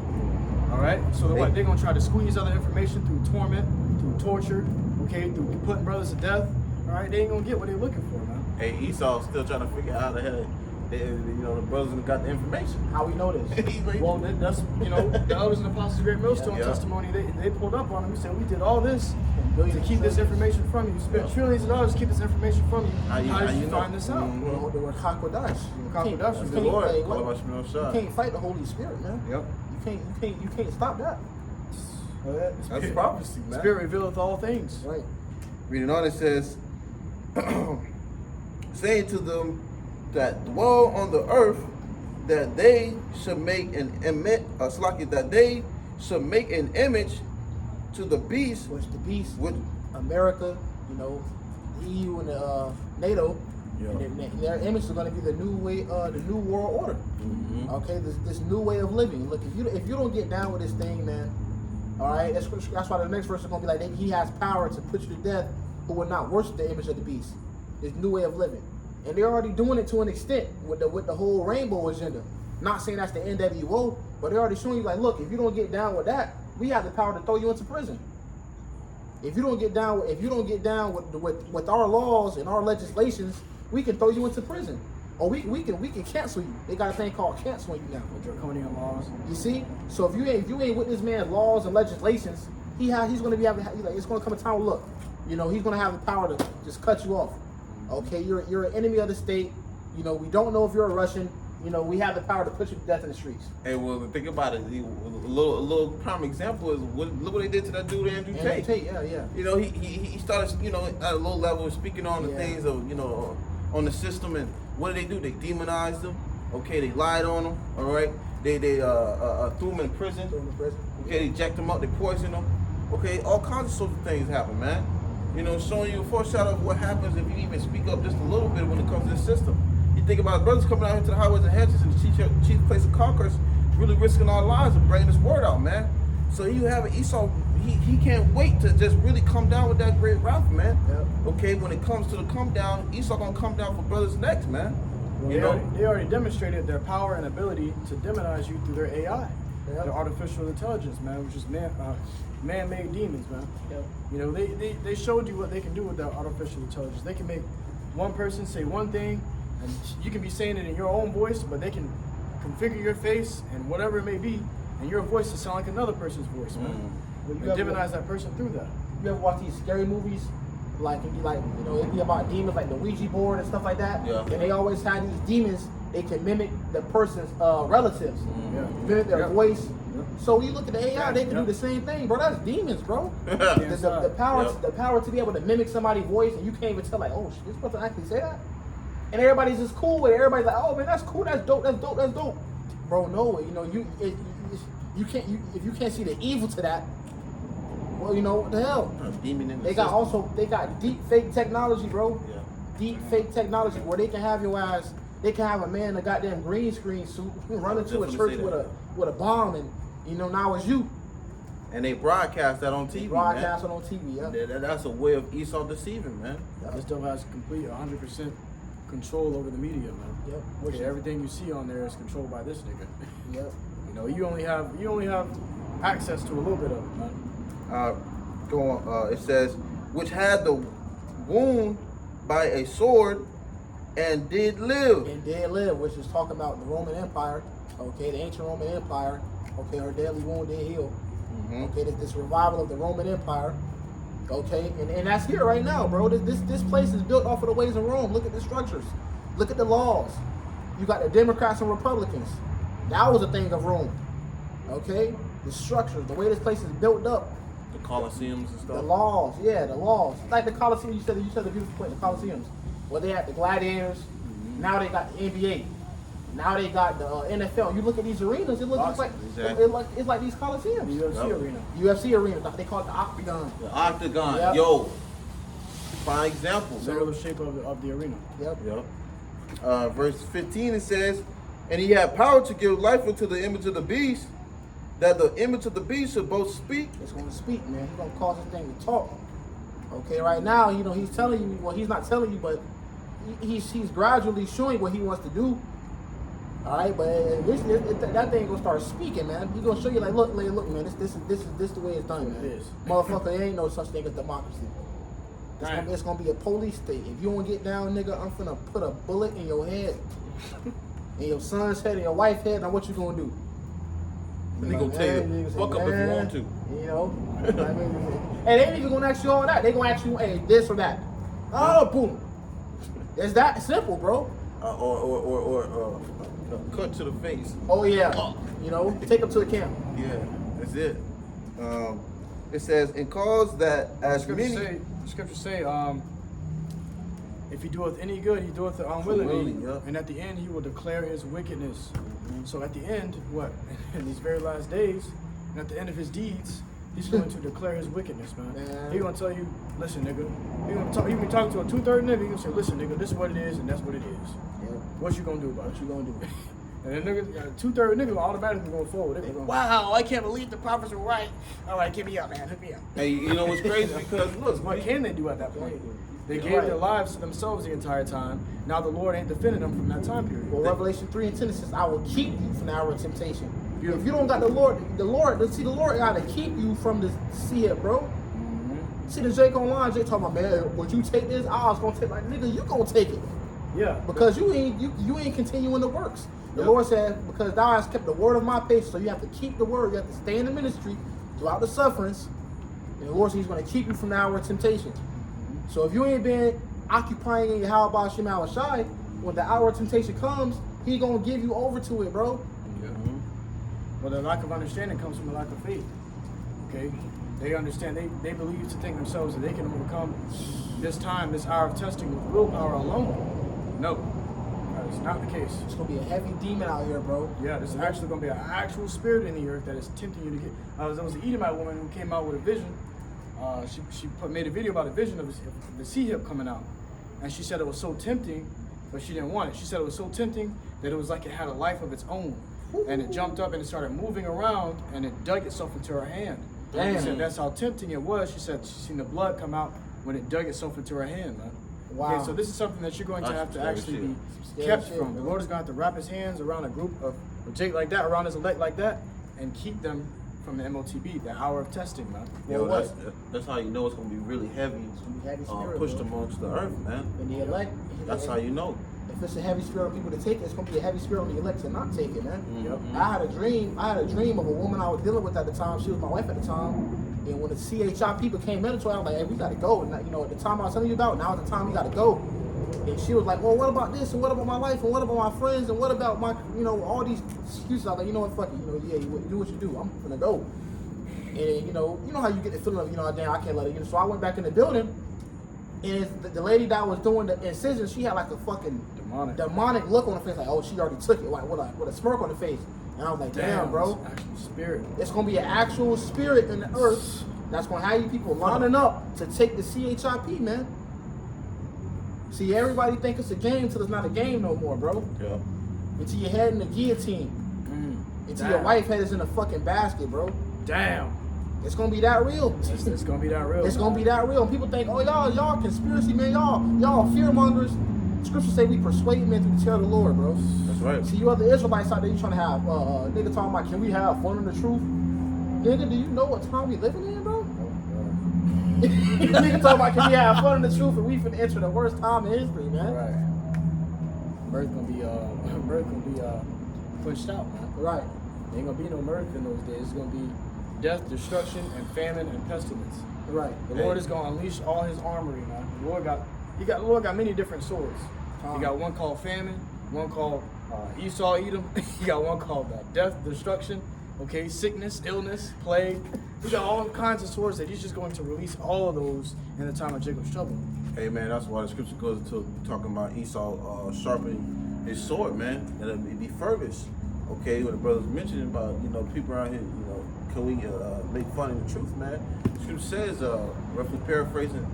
Speaker 2: All right. So what? They're gonna try to squeeze other information through torment, through torture, okay, through putting brothers to death. All right. They ain't gonna get what they're looking for, man.
Speaker 3: Hey, Esau's still trying to figure out how the hell the brothers got the information.
Speaker 1: How we know this?
Speaker 2: Well, that's the elders and apostles of Great Millstone
Speaker 3: Yeah.
Speaker 2: testimony. They pulled up on him and said, we did all this
Speaker 1: Billions
Speaker 2: to keep
Speaker 1: of
Speaker 2: this
Speaker 1: dollars.
Speaker 2: information from you. We spent trillions of dollars to keep this information from you.
Speaker 3: How
Speaker 2: did
Speaker 3: you
Speaker 2: you
Speaker 3: know?
Speaker 2: find this out?
Speaker 3: Mhm.
Speaker 1: The word Hakodash.
Speaker 2: Hakodash is
Speaker 3: The Lord.
Speaker 1: Hey,
Speaker 3: Call about Shmuel
Speaker 1: you
Speaker 3: Shah.
Speaker 1: can't fight the Holy Spirit, man.
Speaker 2: Yep.
Speaker 1: You can't stop that.
Speaker 3: That's prophecy, man.
Speaker 2: Spirit revealeth all things.
Speaker 1: Right.
Speaker 3: Reading on, it says, saying to them that dwell on the earth, that they should make an image to the beast,
Speaker 1: Which the beast,
Speaker 3: which
Speaker 1: America, the EU and the NATO,
Speaker 3: Yeah.
Speaker 1: and their image is going to be the new way, the new world order.
Speaker 3: Mhm.
Speaker 1: Okay, this new way of living. Look, if you don't get down with this thing, man, all right, that's why the next verse is going to be like, he has power to put you to death who will not worship the image of the beast. This new way of living, and they're already doing it to an extent with the whole rainbow agenda. Not saying that's the NWO, but they're already showing you like, look, if you don't get down with that, we have the power to throw you into prison. If you don't get down with our laws and our legislations, we can throw you into prison, or we can cancel you. They got a thing called canceling you now.
Speaker 2: Draconian laws.
Speaker 1: You see, so if you ain't with this man's laws and legislations, he's gonna be having it's gonna come a time. Look, he's gonna have the power to just cut you off. Okay, you're an enemy of the state. We don't know if you're a Russian. We have the power to put you to death in the streets.
Speaker 3: Hey, well, think about it. A little prime example is look what they did to that dude Andrew Tate.
Speaker 1: Yeah.
Speaker 3: He started at a low level speaking on the
Speaker 1: Yeah.
Speaker 3: things of on the system, and what did? They demonized him. Okay, they lied on him. All right, they threw him in prison.
Speaker 1: Throw him in prison.
Speaker 3: Okay, they jacked him up, they poisoned him. Okay, all kinds of sorts of things happen, man. Showing you a foreshadow of what happens if you even speak up just a little bit when it comes to this system. You think about brothers coming out here to the highways and hedges and the chief place of conquerors, really risking our lives and bringing this word out, man. So you have an Esau, he can't wait to just really come down with that great wrath, man.
Speaker 1: Yep.
Speaker 3: Okay, when it comes to the come down, Esau gonna come down for brothers next, man.
Speaker 2: Well, they already demonstrated their power and ability to demonize you through their AI, their artificial intelligence, man, which is man-made demons, man.
Speaker 1: Yep.
Speaker 2: You know, they showed you what they can do with their artificial intelligence. They can make one person say one thing, and you can be saying it in your own voice, but they can configure your face and whatever it may be, and your voice to sound like another person's voice, man.
Speaker 1: Well,
Speaker 2: And demonize that person through that.
Speaker 1: You ever watch these scary movies? Like, it'd be like, you know, it'd be about demons, like the Ouija board and stuff like that.
Speaker 3: Yeah.
Speaker 1: And they always have these demons, they can mimic the person's relatives,
Speaker 2: Yeah.
Speaker 1: mimic their
Speaker 2: Yeah.
Speaker 1: voice.
Speaker 2: Yeah.
Speaker 1: So when you look at the AI, they can
Speaker 2: Yeah.
Speaker 1: do the same thing, bro. That's demons, bro.
Speaker 2: Yeah.
Speaker 1: The power,
Speaker 3: Yeah.
Speaker 1: the power to be able to mimic somebody's voice, and you can't even tell, like, oh, shit, this person actually say that. And everybody's just cool with it. Everybody's like, oh man, that's cool, that's dope, that's dope, that's dope. Bro, no, you know, you can't, if you can't see the evil to that, well, you know what the hell.
Speaker 3: Demon in the
Speaker 1: They got
Speaker 3: system.
Speaker 1: they got deep fake technology, bro.
Speaker 3: Yeah.
Speaker 1: Deep fake technology where they can have your ass. They can have a man in a goddamn green screen suit who run into a
Speaker 3: definitely
Speaker 1: church
Speaker 3: say that.
Speaker 1: with a bomb, and you know now it's you.
Speaker 3: And they broadcast that on TV,
Speaker 1: Broadcast
Speaker 3: man.
Speaker 1: it on TV. Yeah.
Speaker 3: That's a way of Esau deceiving, man.
Speaker 2: This stuff has complete 100% control over the media, man.
Speaker 1: Yep.
Speaker 2: Okay, everything you see on there is controlled by this nigga.
Speaker 1: Yep.
Speaker 2: You know, you only have access to a little bit of it, man.
Speaker 3: Go on. It says, which had the wound by a sword and did live.
Speaker 1: And dead live, which is talking about the Roman Empire. Okay, the ancient Roman Empire. Okay, her deadly wound did heal. Okay, this revival of the Roman Empire. Okay, and that's here right now, bro. This place is built off of the ways of Rome. Look at the structures. Look at the laws. You got the Democrats and Republicans. That was a thing of Rome. Okay, the structures, the way this place is built up,
Speaker 3: The Colosseums and stuff.
Speaker 1: the laws, yeah, the laws. Like the Colosseum, you said the beautiful point, the Colosseums. Well, they had the gladiators. Now they got the NBA. Now they got the NFL. You look at these arenas, it looks just like
Speaker 3: Exactly.
Speaker 1: it's like these
Speaker 2: The
Speaker 1: Coliseums.
Speaker 2: UFC
Speaker 3: Yep.
Speaker 2: arena.
Speaker 1: UFC arena. They call it the Octagon.
Speaker 3: The Octagon.
Speaker 1: Yep.
Speaker 3: Yo. Prime example.
Speaker 2: Similar shape of the arena.
Speaker 1: Yep.
Speaker 3: Yep. Verse 15 it says, and he had power to give life unto the image of the beast, that the image of the beast should both speak.
Speaker 1: It's going to speak, man. He's going to cause this thing to talk. Okay, right now, you know, he's telling you, well, he's not telling you, but he's gradually showing what he wants to do. All right, but that thing gonna start speaking, man. He's gonna show you like, look, man, this is the way it's done, man.
Speaker 2: It is.
Speaker 1: Motherfucker, there ain't no such thing as democracy. It's gonna be a police state. If you don't get down, nigga, I'm finna put a bullet in your head, in your son's head, in your wife's head. Now what you gonna do?
Speaker 3: And they gonna tell you, fuck up if you want to.
Speaker 1: You know, I mean, and they ain't even gonna ask you all that. They gonna ask you, hey, this or that. Oh, boom. It's that simple, bro.
Speaker 3: Or cut to the face.
Speaker 1: Oh yeah, you know, take them to the camp.
Speaker 3: Yeah, that's it. It says, and cause that as many.
Speaker 2: Scriptures say, if he doeth any good, he doeth it unwillingly,
Speaker 3: Yeah.
Speaker 2: and at the end he will declare his wickedness. So at the end, what? In these very last days, and at the end of his deeds, he's going to declare his wickedness, man. He's going to tell you, listen, nigga. He can talk to a 2/3 nigga. He's going to say, listen, nigga, this is what it is, and that's what it is.
Speaker 1: Yeah.
Speaker 2: What you going to do about it?
Speaker 1: What you gonna do?
Speaker 2: And then nigga, 2/3 nigga automatically going forward. They gonna,
Speaker 1: Wow, I can't believe the prophets were right. All right, get me up, man. Hook me up.
Speaker 3: Hey, you know what's crazy? Because look,
Speaker 2: what can they do at that point? They
Speaker 1: Yeah,
Speaker 2: gave
Speaker 1: right.
Speaker 2: their lives to themselves the entire time. Now the Lord ain't defending them from that time period.
Speaker 1: Well, Revelation 3 and 10 says, I will keep you from the hour of temptation.
Speaker 2: Beautiful.
Speaker 1: If you don't got the Lord got to keep you from this. See it, bro. See the Jake online, Jake talking about, man, would you take this? I was gonna take, like, nigga, you gonna take it.
Speaker 2: Yeah.
Speaker 1: Because you ain't continuing the works. The Lord said, because thou hast kept the word of my patience, so you have to keep the word. You have to stay in the ministry throughout the sufferings. And the Lord said he's going to keep you from the hour of temptation. So if you ain't been occupying in your how about Shema Shai, when the hour of temptation comes, he going to give you over to it, bro.
Speaker 2: Well, the lack of understanding comes from a lack of faith. Okay? They understand, they believe to think themselves that they can overcome this time, this hour of testing with willpower alone. No. That is not the case.
Speaker 1: It's going to be a heavy demon out here, bro.
Speaker 2: Yeah, there's actually going to be an actual spirit in the earth that is tempting you to get. There was an Edomite woman who came out with a vision. She made a video about a vision of the sea hip coming out. And she said it was so tempting but she didn't want it. She said it was so tempting that it was like it had a life of its own. And it jumped up and it started moving around and it dug itself into her hand.
Speaker 1: Damn.
Speaker 2: She said that's how tempting it was. She said she seen the blood come out when it dug itself into her hand, man.
Speaker 1: Wow.
Speaker 2: Okay, so this is something that you're going to have to actually be
Speaker 1: Scary
Speaker 2: kept
Speaker 1: shit,
Speaker 2: from. The
Speaker 1: man.
Speaker 2: Lord is going to have to wrap his hands around a group of Jake like that, around his elect like that, and keep them from the MOTB, the hour of testing, man.
Speaker 3: Yo,
Speaker 1: Well,
Speaker 3: that's how you know it's gonna be really heavy,
Speaker 1: Heavy spirit,
Speaker 3: pushed
Speaker 1: bro.
Speaker 3: amongst the earth, man.
Speaker 1: And the elect.
Speaker 3: That's how you know.
Speaker 1: If it's a heavy spirit on people to take it, it's gonna be a heavy spirit on the elect to not take it, man.
Speaker 2: Yep.
Speaker 1: I had a dream of a woman I was dealing with at the time. She was my wife at the time. And when the CHI people came in to her, I was like, hey, we gotta go. And you know, at the time I was telling you about, now is the time we gotta go. And she was like, well, what about this? And what about my life? And what about my friends? And what about my, you know, all these excuses? I was like, you know what, fuck it. You know, yeah, you do what you do. I'm gonna go. And you know how you get the feeling of, you know, damn, I can't let it get. So I went back in the building, and the lady that was doing the incision, she had like a fucking demonic look on her face, like, oh, she already took it, like with a smirk on her face. And I was like, damn, bro,
Speaker 2: It's actual spirit.
Speaker 1: it's gonna be an actual spirit in the earth that's gonna have you people lining up to take the CHIP, man. See, everybody think it's a game till it's not a game no more, bro.
Speaker 3: Yeah.
Speaker 1: Until your head in the guillotine. Until your wife head is in a fucking basket, bro.
Speaker 2: Damn.
Speaker 1: It's gonna be that real.
Speaker 2: It's gonna be that real.
Speaker 1: It's gonna be that real. People think, oh, y'all conspiracy, man. Y'all fearmongers. Scripture say we persuade men through the terror of the Lord, bro.
Speaker 3: That's right.
Speaker 1: See, you other Israelites out there, you trying to have nigga talking about, can we have fun in the truth? Nigga, do you know what time we living in, bro? Nigga talking about, can we have fun in the truth? And we finna enter the worst time in history, man.
Speaker 2: Right. Mirth gonna be pushed out, man.
Speaker 1: Right.
Speaker 2: There ain't gonna be no mirth in those days. It's gonna be death, destruction, and famine and pestilence.
Speaker 1: Right.
Speaker 2: The Lord is gonna unleash all His armory, man. The Lord got many different swords. He got one called famine, one called Esau Edom. He got one called death, destruction. Okay, sickness, illness, plague. He got all kinds of swords that He's just going to release all of those in the time of Jacob's trouble.
Speaker 3: Hey man, that's why the scripture goes into talking about Esau sharpening his sword, man, and it be furthest. Okay, when the brothers mentioning about, you know, people around here, you know, can we make fun of the truth, man? The scripture says, roughly paraphrasing,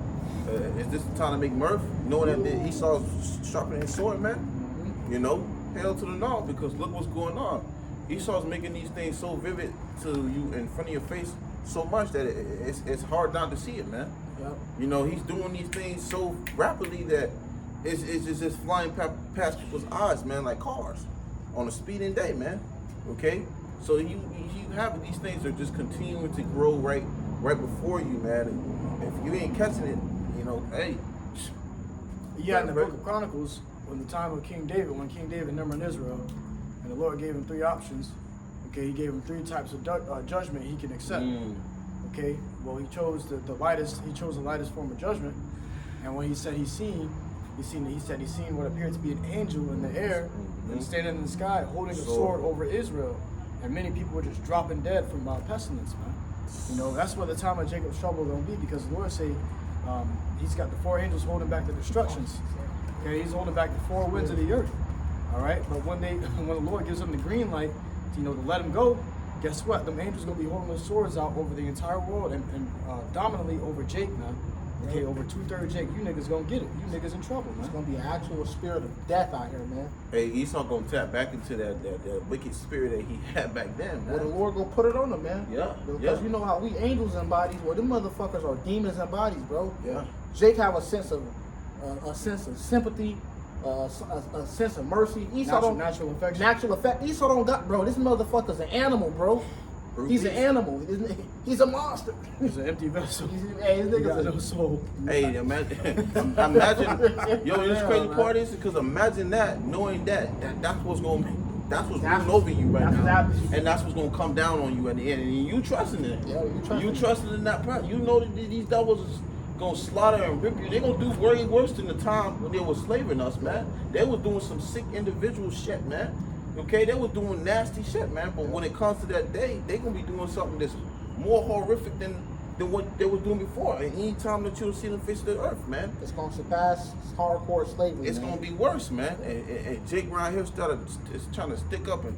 Speaker 3: is this the time to make mirth? Knowing that Esau's sharpening his sword, man? You know, hell to the no, because look what's going on. Esau's making these things so vivid to you in front of your face so much that it's hard not to see it, man.
Speaker 1: Yep.
Speaker 3: You know, he's doing these things so rapidly that it's just flying past people's eyes, man, like cars on a speeding day, man. Okay? So you have these things that are just continuing to grow right before you, man. And if you ain't catching it, you know, hey.
Speaker 2: Yeah, in the book of Chronicles, when the time of King David, when King David numbered Israel, and the Lord gave him 3 options. Okay, He gave him 3 types of judgment he can accept. Okay, well, he chose the lightest. He chose the lightest form of judgment. And when he said he seen what appeared to be an angel in the air and standing in the sky holding a sword over Israel, and many people were just dropping dead from pestilence, man. You know, that's what the time of Jacob's trouble gonna be, because the Lord say He's got the 4 angels holding back the destructions. Okay, He's holding back the 4 winds of the earth. All right, but when the Lord gives them the green light, to let them go, guess what? Them angels gonna be holding their swords out over the entire world and dominantly over Jake, man. Okay, over 2/3 Jake. You niggas gonna get it. You niggas in trouble, man.
Speaker 1: It's gonna be an actual spirit of death out here, man.
Speaker 3: Hey, Esau gonna tap back into that wicked spirit that he had back then, man.
Speaker 1: Well, the Lord gonna put it on them, man.
Speaker 3: Yeah,
Speaker 1: Because you know how we angels in bodies, well, them motherfuckers are demons in bodies, bro.
Speaker 3: Yeah.
Speaker 1: Jake have a sense of sympathy, a sense of mercy. Esau
Speaker 2: Natural affection.
Speaker 1: Natural effect. Esau don't got, bro. This motherfucker's an animal, bro. He's an animal. He's a monster.
Speaker 2: He's an empty vessel.
Speaker 1: Hey, this
Speaker 2: He got no
Speaker 1: nigga's
Speaker 2: soul.
Speaker 3: Hey, imagine, yo, this crazy part is because imagine that, knowing that's what's going to that's what's ruling over you right now, and that's what's gonna come down on you at the end, and you trusting it.
Speaker 1: Yeah,
Speaker 3: you trusting in that part. You know that these devils is gonna slaughter and rip you. They gonna do way worse than the time when they were slaving us, man. They was doing some sick individual shit, man. Okay, they was doing nasty shit, man. But when it comes to that day, they gonna be doing something that's more horrific than what they were doing before. And any time that you'll see them face the earth, man,
Speaker 1: it's gonna surpass hardcore slavery.
Speaker 3: it's gonna be worse, man. And Jake around here is trying to stick up and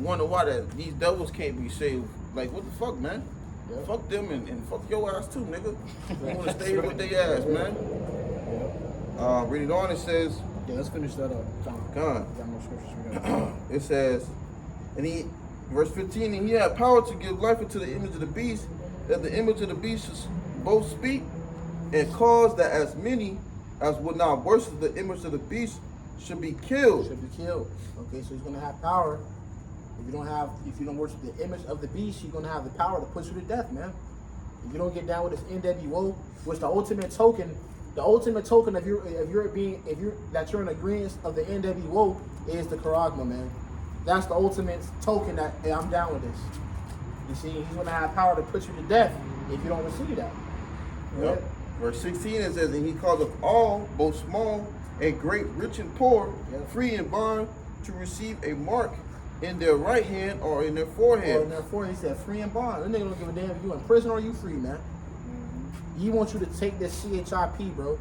Speaker 3: wonder why that these devils can't be saved. Like, what the fuck, man?
Speaker 1: Yep.
Speaker 3: Fuck them and fuck your ass too, nigga. They wanna stay here with their ass, man. Read it on. It says,
Speaker 2: Yeah, let's finish that up.
Speaker 3: God.
Speaker 2: Got more scriptures we got.
Speaker 3: It says, verse 15, and he had power to give life unto the image of the beast, that the image of the beast should both speak and cause that as many as would not worship the image of the beast should be killed.
Speaker 1: Should be killed. Okay, so he's gonna have power. If you don't worship the image of the beast, you're gonna have the power to put you to death, man. If you don't get down with this NWO, which the ultimate token of you're in agreement of the NWO is the Charagma, man. That's the ultimate token that, hey, I'm down with this. You see, he's gonna have power to put you to death if you don't receive that.
Speaker 3: Yep.
Speaker 1: Right?
Speaker 3: Verse 16 it says, and he causeth all, both small and great, rich and poor,
Speaker 1: Yep.
Speaker 3: free and bond, to receive a mark in their right hand or in their forehead.
Speaker 1: Or in their forehead, he said free and bond. That nigga don't give a damn if you in prison or you free, man. He wants you to take this CHIP, bro.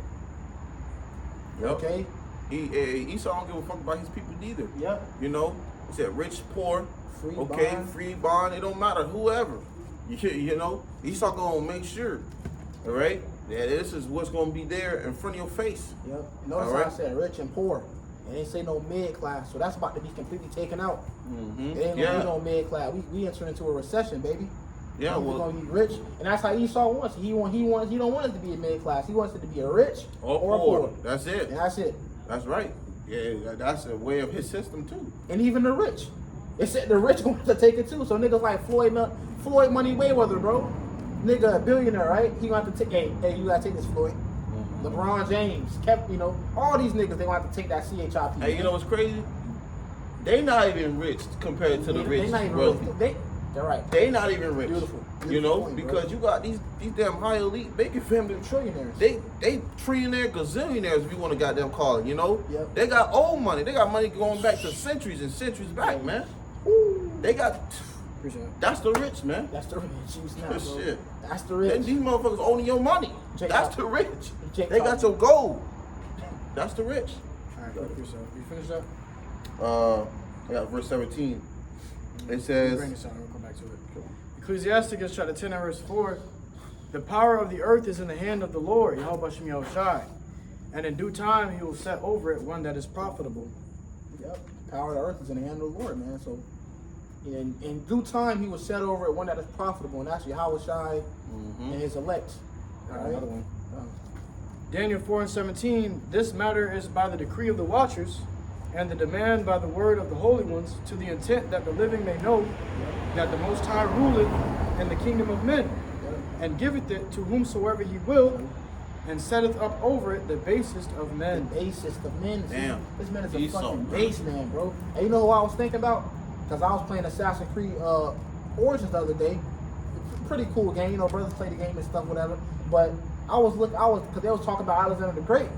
Speaker 3: Yep.
Speaker 1: Okay?
Speaker 3: Esau don't give a fuck about his people neither.
Speaker 1: Yep.
Speaker 3: You know, he said rich, poor,
Speaker 1: Free
Speaker 3: okay,
Speaker 1: bond.
Speaker 3: free bond. It don't matter, whoever. You know, Esau gonna make sure, all right, that this is what's gonna be there in front of your face.
Speaker 1: Yep. Notice
Speaker 3: All
Speaker 1: how I
Speaker 3: right.
Speaker 1: said rich and poor. It ain't say no mid class, so that's about to be completely taken out.
Speaker 3: Mm-hmm.
Speaker 1: It ain't gonna be no mid class. We entering into a recession, baby.
Speaker 3: Yeah,
Speaker 1: We're
Speaker 3: well,
Speaker 1: gonna be rich, and that's how Esau wants it. He don't want it to be a mid class. He wants it to be a rich or a poor.
Speaker 3: That's it.
Speaker 1: And that's it.
Speaker 3: That's right. Yeah, that's a way of his system too.
Speaker 1: And even the rich. It said the rich going to take it too. So niggas like Floyd Money Mayweather, bro. Nigga, a billionaire, right? He gonna have to take. Hey, you gotta take this, Floyd. LeBron James, all these niggas, they gonna have to take that CHIP.
Speaker 3: Hey, you know what's crazy? They not even rich compared to the rich.
Speaker 1: They not even
Speaker 3: wealthy.
Speaker 1: they're right.
Speaker 3: They not even rich.
Speaker 1: Beautiful.
Speaker 3: You know,
Speaker 1: Point, bro.
Speaker 3: because you got these damn high elite bacon family
Speaker 1: Trillionaires.
Speaker 3: They trillionaire gazillionaires if you want to goddamn call it, you know?
Speaker 1: Yep.
Speaker 3: They got old money. They got money going back to centuries and centuries back, man.
Speaker 1: Ooh.
Speaker 3: They got
Speaker 2: Appreciate it.
Speaker 3: that's the rich, man.
Speaker 1: That's the rich. Now, bro.
Speaker 3: Shit.
Speaker 1: That's the rich.
Speaker 3: These motherfuckers owning your money.
Speaker 1: Jake
Speaker 3: That's
Speaker 1: Paul.
Speaker 3: the rich.
Speaker 1: Jake
Speaker 3: They
Speaker 1: Paul.
Speaker 3: got your gold. That's the rich.
Speaker 2: All right, appreciate it. You finished that?
Speaker 3: I got verse 17. It
Speaker 2: Bring
Speaker 3: says,
Speaker 2: this out. We'll come back to it. Ecclesiasticus chapter 10 and verse 4. The power of the earth is in the hand of the Lord, Yahweh Shem Yahushai, and in due time he will set over it one that is profitable.
Speaker 1: Yep. Power of the earth is in the hand of the Lord, man. So in due time he will set over it one that is profitable, and that's Yahweh Shai and his elect.
Speaker 2: All right,
Speaker 1: All right?
Speaker 2: another one. Daniel 4 and 17. This matter is by the decree of the watchers, and the demand by the word of the holy ones, to the intent that the living may know that the Most High ruleth in the kingdom of men, and giveth it to whomsoever he will, and setteth up over it the basest of men.
Speaker 1: The basest of men.
Speaker 3: Damn.
Speaker 1: This man is a
Speaker 3: Esau,
Speaker 1: fucking
Speaker 3: bro.
Speaker 1: base man, bro. And you know who I was thinking about? Because I was playing Assassin's Creed Origins the other day. Pretty cool game, you know, brothers play the game and stuff, whatever. But because they was talking about Alexander the Great.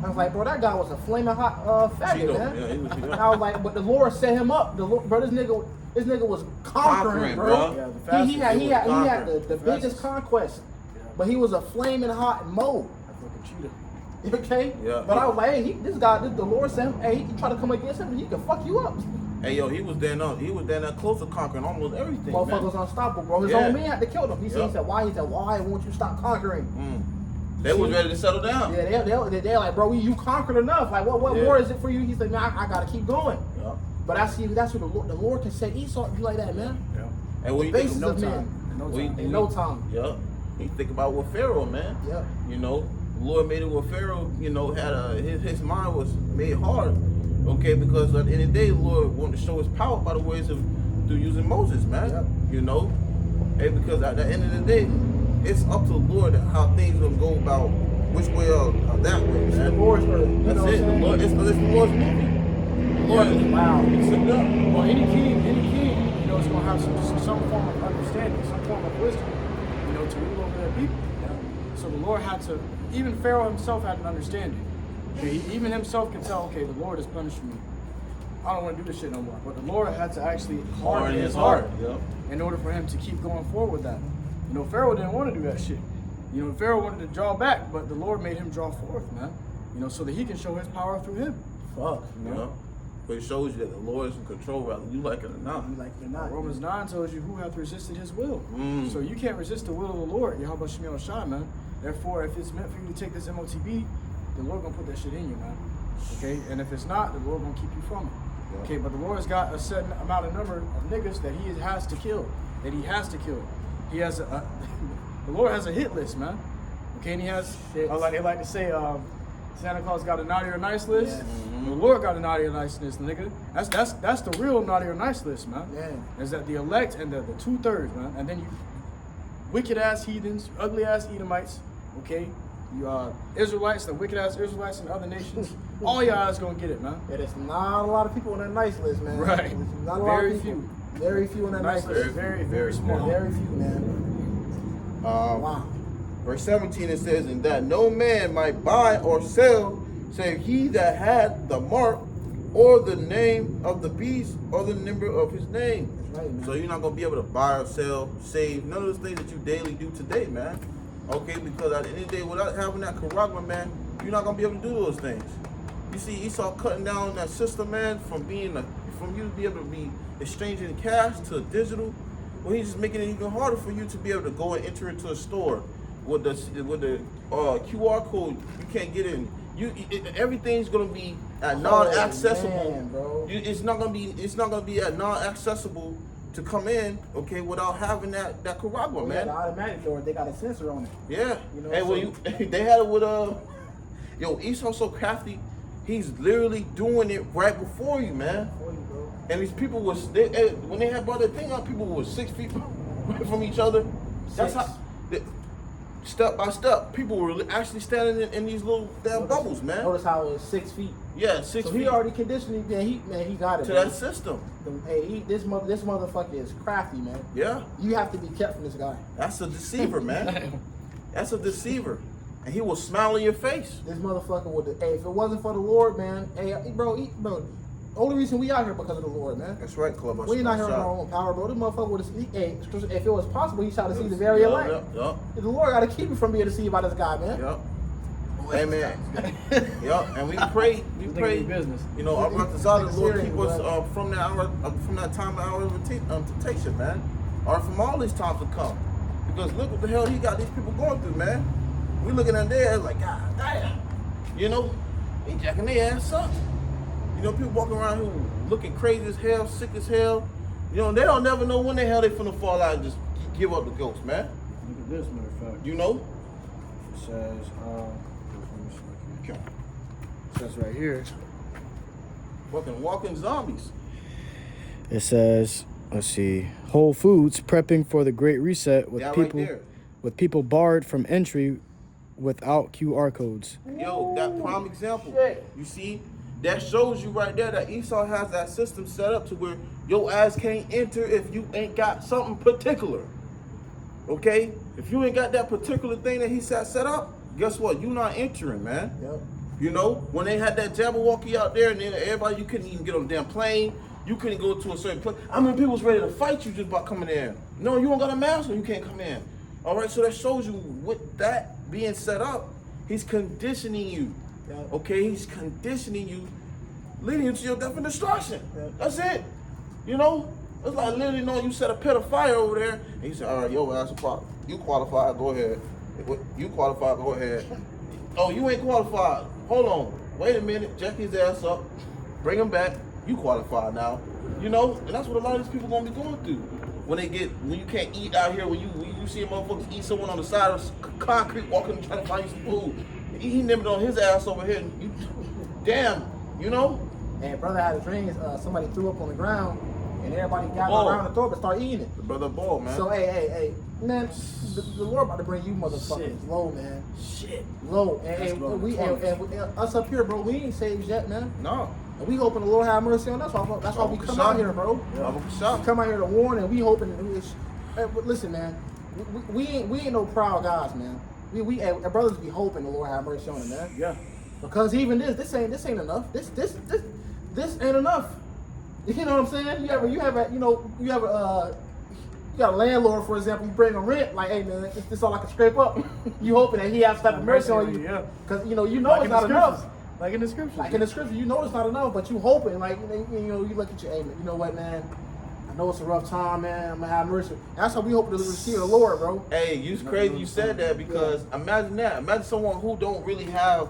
Speaker 1: I was like, bro, that guy was a flaming hot faggot,
Speaker 3: Cheeto.
Speaker 1: man.
Speaker 3: Yeah, he was-
Speaker 1: And I was like, but the Lord set him up. Bro, this nigga was conquering,
Speaker 3: Conquering,
Speaker 1: bro.
Speaker 3: bro.
Speaker 2: Yeah, the fastest
Speaker 1: He had
Speaker 3: he was
Speaker 1: the
Speaker 2: conquering.
Speaker 1: biggest conquest, but he was a flaming hot mode.
Speaker 2: I fucking cheetah.
Speaker 1: Okay?
Speaker 3: Yeah.
Speaker 1: But I was like, hey, the Lord said, hey, he try to come against him, he can fuck you up.
Speaker 3: hey, yo, he was there close to conquering almost everything,
Speaker 1: Motherfucker
Speaker 3: man.
Speaker 1: was unstoppable, bro. His
Speaker 3: Yeah.
Speaker 1: own man had to kill him. He
Speaker 3: Yeah.
Speaker 1: said, why? He said, why won't you stop conquering?
Speaker 3: They was ready to settle down.
Speaker 1: Yeah, they're like, bro, you conquered enough. Like, what
Speaker 3: Yeah.
Speaker 1: more is it for you? He said, man, I gotta keep going.
Speaker 3: Yeah.
Speaker 1: But that's what the Lord can set Esau be like that, man.
Speaker 2: Yeah.
Speaker 3: And when you
Speaker 1: basis
Speaker 3: think
Speaker 2: No
Speaker 1: of
Speaker 2: time.
Speaker 1: men.
Speaker 2: No
Speaker 3: We-
Speaker 2: time.
Speaker 1: In no time.
Speaker 3: Yeah. You think about what Pharaoh, man.
Speaker 1: Yep.
Speaker 3: You know, the Lord made it where Pharaoh, you know, had his mind was made hard. Okay, because at the end of the day, the Lord wanted to show his power by the ways of through using Moses, man.
Speaker 1: Yep.
Speaker 3: You know? And because at the end of the day, it's up to the Lord how things will go about which way or that way,
Speaker 1: It's the
Speaker 3: man.
Speaker 1: Lord's word. You
Speaker 3: That's
Speaker 1: know what
Speaker 3: it.
Speaker 1: I'm
Speaker 3: The
Speaker 1: saying?
Speaker 3: Lord, it's the Lord's movie. The Lord,
Speaker 1: Wow.
Speaker 3: He set it up.
Speaker 2: Well, any king, you know, is going to have some form of understanding, some form of wisdom, you know, to rule over their people. So the Lord had to, even Pharaoh himself had an understanding. Okay, even himself can tell, okay, the Lord is punishing me. I don't want to do this shit no more. But the Lord had to actually harden his heart
Speaker 3: Yep.
Speaker 2: in order for him to keep going forward with that. You know, Pharaoh didn't want to do that shit. You know, Pharaoh wanted to draw back, but the Lord made him draw forth, man. You know, so that he can show his power through him.
Speaker 1: Fuck.
Speaker 3: You know? But it shows you that the Lord is in control whether you like it or not.
Speaker 1: You like it or not.
Speaker 2: Romans 9 tells you who hath resisted his will.
Speaker 3: Mm.
Speaker 2: So you can't resist the will of the Lord, Yahweh Shem Shai, man. Therefore, if it's meant for you to take this MOTB, the Lord gonna put that shit in you, man. Okay, and if it's not, the Lord gonna keep you from it.
Speaker 3: Yeah.
Speaker 2: Okay, but the Lord's got a certain amount of number of niggas that He has to kill. He has a the Lord has a hit list, man. Okay, and He has like they like to say, Santa Claus got a naughty or nice list.
Speaker 1: Yeah.
Speaker 2: The Lord got a naughty or nice list, nigga. That's the real naughty or nice list, man.
Speaker 1: Yeah.
Speaker 2: Is that the elect and the 2/3, man, and then you wicked ass heathens, ugly ass Edomites, okay? You Israelites, the wicked ass Israelites in other nations, all y'all is gonna get it, man.
Speaker 1: Yeah, there's not a lot of people on that nice list, man.
Speaker 2: Right.
Speaker 1: There's not a lot
Speaker 2: Very
Speaker 1: of people.
Speaker 2: few.
Speaker 1: Very few on that nice list.
Speaker 2: Very small.
Speaker 1: Very few, man. Wow.
Speaker 3: Verse 17 it says, "And that no man might buy or sell, save he that had the mark, or the name of the beast, or the number of his name."
Speaker 1: That's right, man.
Speaker 3: So you're not gonna be able to buy or sell, save, none of those things that you daily do today, man. Okay, because at the end of the day, without having that charagma, man, you're not gonna be able to do those things. You see Esau cutting down that system, man, from you to be able to be exchanging cash to digital. Well, he's just making it even harder for you to be able to go and enter into a store with the QR code. You can't get in. Everything's gonna be at non-accessible.
Speaker 1: Man, bro.
Speaker 3: It's not gonna be at non-accessible to come in, okay, without having that charagma,
Speaker 1: Yeah,
Speaker 3: man.
Speaker 1: the automatic door, they got a sensor on it.
Speaker 3: Yeah.
Speaker 1: You know,
Speaker 3: And when they had it with Esau's so crafty, he's literally doing it right before you, man.
Speaker 1: For you, bro.
Speaker 3: And these people when they had brought that thing up, people were 6 feet from each other. That's
Speaker 1: Six.
Speaker 3: how, step by step, people were actually standing in these little damn bubbles, man.
Speaker 1: Notice how it was 6 feet.
Speaker 3: Yeah, 6
Speaker 1: So
Speaker 3: feet
Speaker 1: he already conditioned. Yeah, he got it.
Speaker 3: to
Speaker 1: bro.
Speaker 3: that system.
Speaker 1: Hey, this motherfucker is crafty, man.
Speaker 3: Yeah,
Speaker 1: You have to be kept from this guy.
Speaker 3: that's a deceiver, man. That's a deceiver, and he will smile in your face.
Speaker 1: This motherfucker would. Hey, if it wasn't for the Lord, man. Hey, bro. Only reason we out here because of the Lord, man.
Speaker 3: That's right, Club.
Speaker 1: We ain't out here on our own power, bro. This motherfucker would have. Hey, if it was possible, he tried to see the very elect.
Speaker 3: Yup.
Speaker 1: The Lord got to keep you from being deceived by this guy, man.
Speaker 3: Yep. Amen. Yep. And we pray.
Speaker 2: Business.
Speaker 3: You know, our Zada, the Lord
Speaker 1: Serious,
Speaker 3: keep us
Speaker 1: bro.
Speaker 3: from that time of our temptation, man, or from all these times to come. Because look what the hell he got these people going through, man. We looking at their ass like, God damn. You know, he jacking their ass up. You know, people walking around here looking crazy as hell, sick as hell. You know, they don't never know when the hell they finna fall out and just give up the ghost, man.
Speaker 2: Look at this, matter of fact.
Speaker 3: You know?
Speaker 2: It says,
Speaker 3: Okay.
Speaker 2: it says right here.
Speaker 3: Fucking walking zombies.
Speaker 2: It says, let's see, Whole Foods prepping for the Great Reset with
Speaker 3: That
Speaker 2: people
Speaker 3: right there.
Speaker 2: with people barred from entry without QR codes.
Speaker 3: Yo, that prime example.
Speaker 1: Shit.
Speaker 3: You see, that shows you right there that Esau has that system set up to where your ass can't enter if you ain't got something particular. Okay? If you ain't got that particular thing that he set up, guess what? You not entering, man.
Speaker 1: Yep.
Speaker 3: You know, when they had that Jabberwocky out there and then everybody, you couldn't even get on the damn plane. You couldn't go to a certain place. I mean, people was ready to fight you just by coming in. No, you don't got a mask, so you can't come in. All right, so that shows you with that being set up, he's conditioning you.
Speaker 1: Yeah.
Speaker 3: Okay, he's conditioning you, leading you to your death and destruction.
Speaker 1: Yeah.
Speaker 3: That's it. You know, it's like literally knowing you set a pit of fire over there, and you say, all right, yo, ass you qualified, go ahead. You qualified, go ahead. Oh, you ain't qualified. Hold on. Wait a minute. Jack his ass up. Bring him back. You qualified now. You know, and that's what a lot of these people gonna be going through. When you can't eat out here, when you see a motherfucker eat someone on the side of concrete walking trying to find you some food. He nimbled on his ass over here. And damn, you know?
Speaker 1: And brother had a dream. Somebody threw up on the ground, and everybody gathered
Speaker 3: Ball.
Speaker 1: around the throat and started eating it.
Speaker 3: The brother ball, man.
Speaker 1: So hey, man, the Lord about to bring you motherfuckers
Speaker 2: Shit.
Speaker 1: low, man.
Speaker 2: Shit.
Speaker 1: Low. And
Speaker 2: That's
Speaker 1: us up here, bro, we ain't saved yet, man.
Speaker 3: No.
Speaker 1: And we hoping the Lord have mercy on us. That's why we come out here, bro.
Speaker 3: Yeah.
Speaker 1: We come out here to warn, and we hoping. Hey, but listen, man, we ain't no proud guys, man. Our brothers be hoping the Lord have mercy on them, man.
Speaker 2: Yeah.
Speaker 1: Because even this ain't enough. This ain't enough. You know what I'm saying? You got a landlord, for example, you bring a rent, like, hey man, it's all I can scrape up. You hoping that he has type of mercy on you.
Speaker 2: Yeah.
Speaker 1: Because you know
Speaker 2: Like
Speaker 1: it's not enough.
Speaker 2: Like in the scriptures.
Speaker 1: Like in the scripture, you know it's not enough, but you hoping, like, you look at your, hey man, you know what, man? I know it's a rough time, man. I'm gonna have mercy. That's how we hope to receive the Lord, bro.
Speaker 3: Hey, you's crazy you said that because imagine that. Imagine someone who don't really have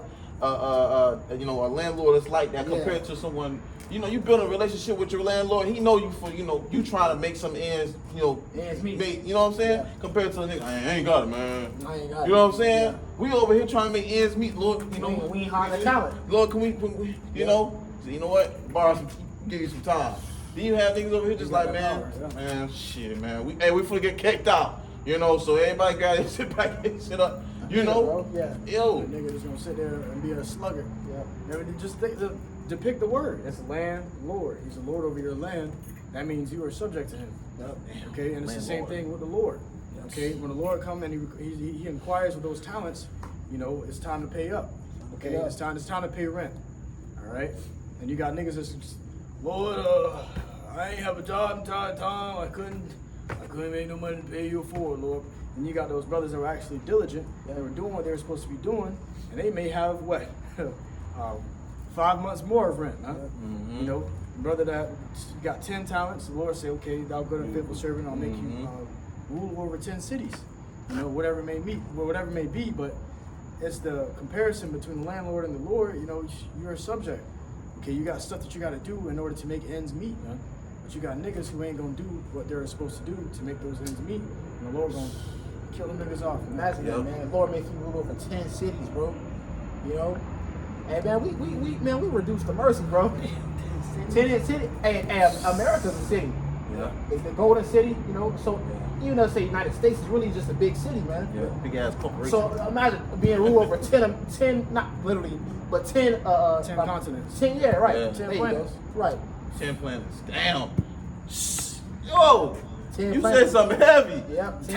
Speaker 3: you know, a landlord is like that compared to someone. You know, you build a relationship with your landlord. He know you for, you know, you trying to make some ends, you know, you know what I'm saying?
Speaker 1: Yeah.
Speaker 3: Compared to a nigga, I ain't got it, man.
Speaker 1: I ain't got it.
Speaker 3: You know what I'm saying?
Speaker 1: Yeah.
Speaker 3: We over here trying to make ends meet, Lord. You know,
Speaker 1: We ain't hard to talent.
Speaker 3: Lord, can we you know? So you know what? Borrow some, give you some time. Then you have niggas over here just like, man, man, shit, man. We finna get kicked out. You know, so everybody got to sit back and sit up. You know?
Speaker 1: Bro. Yeah.
Speaker 3: Yo.
Speaker 2: The nigga just gonna sit there and be a sluggard.
Speaker 1: Yeah.
Speaker 2: And just depict the word. It's landlord. He's the Lord over your land. That means you are subject to him.
Speaker 1: Yep.
Speaker 2: Okay, and it's the same thing with the Lord. Okay, when the Lord comes and he inquires with those talents, you know, it's time to pay up. Okay,
Speaker 1: Yeah.
Speaker 2: it's time to pay rent. All right, and you got niggas that's just, Lord, I ain't have a job in time. I couldn't make no money to pay you for it, Lord. And you got those brothers that were actually diligent. They were doing what they were supposed to be doing, and they may have what 5 months more of rent. Huh?
Speaker 3: Mm-hmm.
Speaker 2: You know, brother that got 10 talents, the Lord say, okay, thou good and faithful servant, I'll make you rule over 10 cities. You know, whatever it may be, but it's the comparison between the landlord and the Lord. You know, you're a subject. Okay, you got stuff that you got to do in order to make ends meet, man. But you got niggas who ain't gonna do what they're supposed to do to make those ends meet, and the Lord gonna kill them niggas off.
Speaker 1: Imagine that, man. Lord make you rule over 10 cities, bro. You know? Hey, man, we reduced the mercy, bro. 10 city. Hey, America's a city.
Speaker 3: Yeah.
Speaker 1: It's the golden city, you know? So, even though say United States is really just a big city, man.
Speaker 3: Yeah. Big ass corporation.
Speaker 1: So, imagine being ruled over 10, not literally, but 10,
Speaker 2: 10 continents.
Speaker 1: 10, yeah, right.
Speaker 3: Yeah.
Speaker 1: 10
Speaker 2: 10
Speaker 1: there you go.
Speaker 2: planets.
Speaker 1: Right.
Speaker 3: 10 planets. Damn. Yo.
Speaker 1: 10
Speaker 3: You
Speaker 1: planets.
Speaker 3: said something heavy.
Speaker 1: Yep.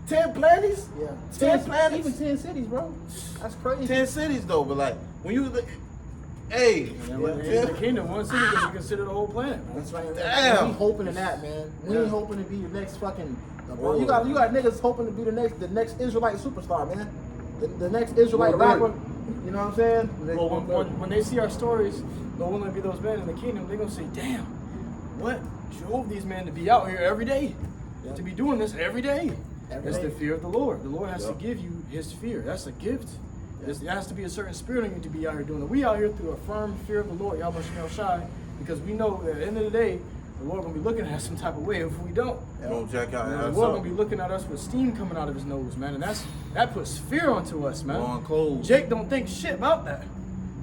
Speaker 3: 10 planets?
Speaker 1: Yeah.
Speaker 3: 10 planets?
Speaker 1: Even 10 cities, bro. That's crazy.
Speaker 3: 10 cities though, but like when you look, hey,
Speaker 2: In the kingdom, one city doesn't consider the whole planet, man.
Speaker 1: That's right.
Speaker 3: Damn.
Speaker 1: We hoping in that, man. We ain't hoping to be the next fucking.
Speaker 3: Whoa.
Speaker 1: You got niggas hoping to be the next Israelite superstar, man. The next Israelite
Speaker 3: Word.
Speaker 1: rapper. You know what I'm saying?
Speaker 2: Well, when they see our stories, there will be those men in the kingdom. They're gonna say, "Damn, what drove these men to be out here every day, to be doing this every day?" It's the fear of the Lord. The Lord has to give you His fear. That's a gift. There has to be a certain spirit in you to be out here doing it. We out here through a firm fear of the Lord, Yahweh Shem Shai, because we know that at the end of the day, the Lord gonna be looking at us some type of way if we don't.
Speaker 3: Don't jack out.
Speaker 2: The Lord gonna be looking at us with steam coming out of His nose, man, and that puts fear onto us, man.
Speaker 3: On clothes.
Speaker 2: Jake don't think shit about that.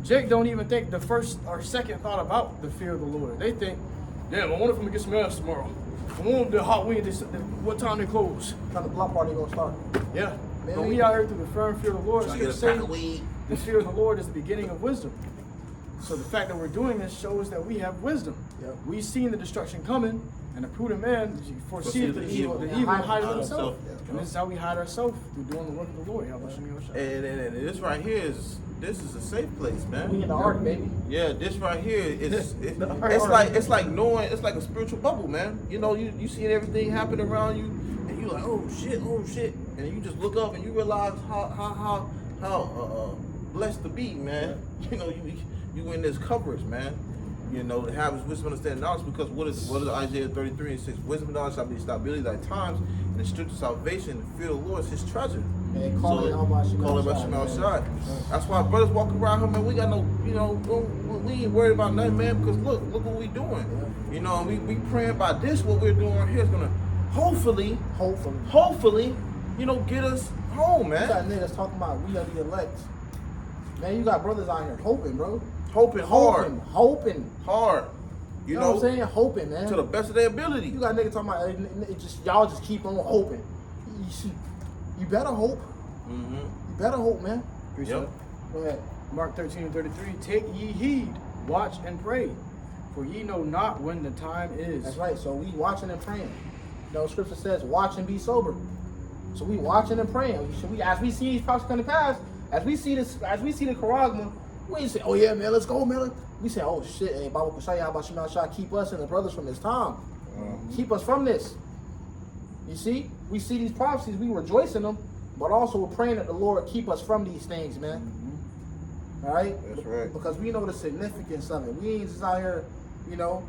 Speaker 2: Jake don't even think the first or second thought about the fear of the Lord. They think, damn, I wonder if I'm gonna get some ass tomorrow. I wonder the hot wind, what time they close.
Speaker 1: Kind of block party gonna start.
Speaker 2: Yeah.
Speaker 1: Man,
Speaker 2: But we out here through the firm fear of the Lord.
Speaker 3: Trying to
Speaker 2: It's
Speaker 3: get a
Speaker 2: gonna
Speaker 3: pack of
Speaker 2: say
Speaker 3: weed.
Speaker 2: the fear of the Lord is the beginning of wisdom. So the fact that we're doing this shows that we have wisdom.
Speaker 1: Yep.
Speaker 2: We've seen the destruction coming, and a prudent man foresees the evil,
Speaker 1: and
Speaker 2: and
Speaker 1: hide
Speaker 2: hide
Speaker 1: himself.
Speaker 2: himself.
Speaker 3: Yeah.
Speaker 2: And this is how we hide ourselves through doing the work of the Lord.
Speaker 3: And this right here is a safe place, man.
Speaker 1: We in the ark, baby.
Speaker 3: Yeah, this right here is
Speaker 1: Ark.
Speaker 3: it's like knowing, it's like a spiritual bubble, man. You know, you see everything happen around you, and you like, oh shit, and you just look up and you realize how blessed to be, man. You know, you in this coverage, man. You know, to have his wisdom, understanding, knowledge, because what is Isaiah 33 and 6? Wisdom, knowledge shall be stability thy times, and the strength of salvation, the fear of the Lord is his treasure.
Speaker 1: Man, call it Yahweh Shem
Speaker 3: Shai. That's why brothers walk around here, man. We got no, you know, we ain't worried about nothing, man, because look what we doing.
Speaker 1: Yeah.
Speaker 3: You know, we praying by this, what we're doing here is gonna hopefully, you know, get us home,
Speaker 1: You got
Speaker 3: man.
Speaker 1: niggas talking about we are the elect. Man, you got brothers out here hoping, bro.
Speaker 3: Hoping hard.
Speaker 1: Hoping.
Speaker 3: You
Speaker 1: know
Speaker 3: know,
Speaker 1: what I'm saying? Hoping, man.
Speaker 3: to the best of their ability.
Speaker 1: You got niggas talking about y'all just keep on hoping. You better hope.
Speaker 3: Mm-hmm.
Speaker 1: You better hope, man.
Speaker 3: Yep.
Speaker 1: Go ahead.
Speaker 2: Mark 13:33. Take ye heed, watch and pray, for ye know not when the time is.
Speaker 1: That's right. So we watching and praying. You know, Scripture says, "Watch and be sober." So we watching and praying. So we, as we see these prophets come to pass, as we see the charisma, we ain't say, "Oh yeah, man, let's go, man." We say, "Oh shit, hey, Bible Kashaya, how about Shema Shah, keep us and the brothers from this time, keep us from this." You see, we see these prophecies, we rejoice in them, but also we're praying that the Lord keep us from these things, man. All right?
Speaker 3: That's right.
Speaker 1: Because we know the significance of it. We ain't just out here, you know,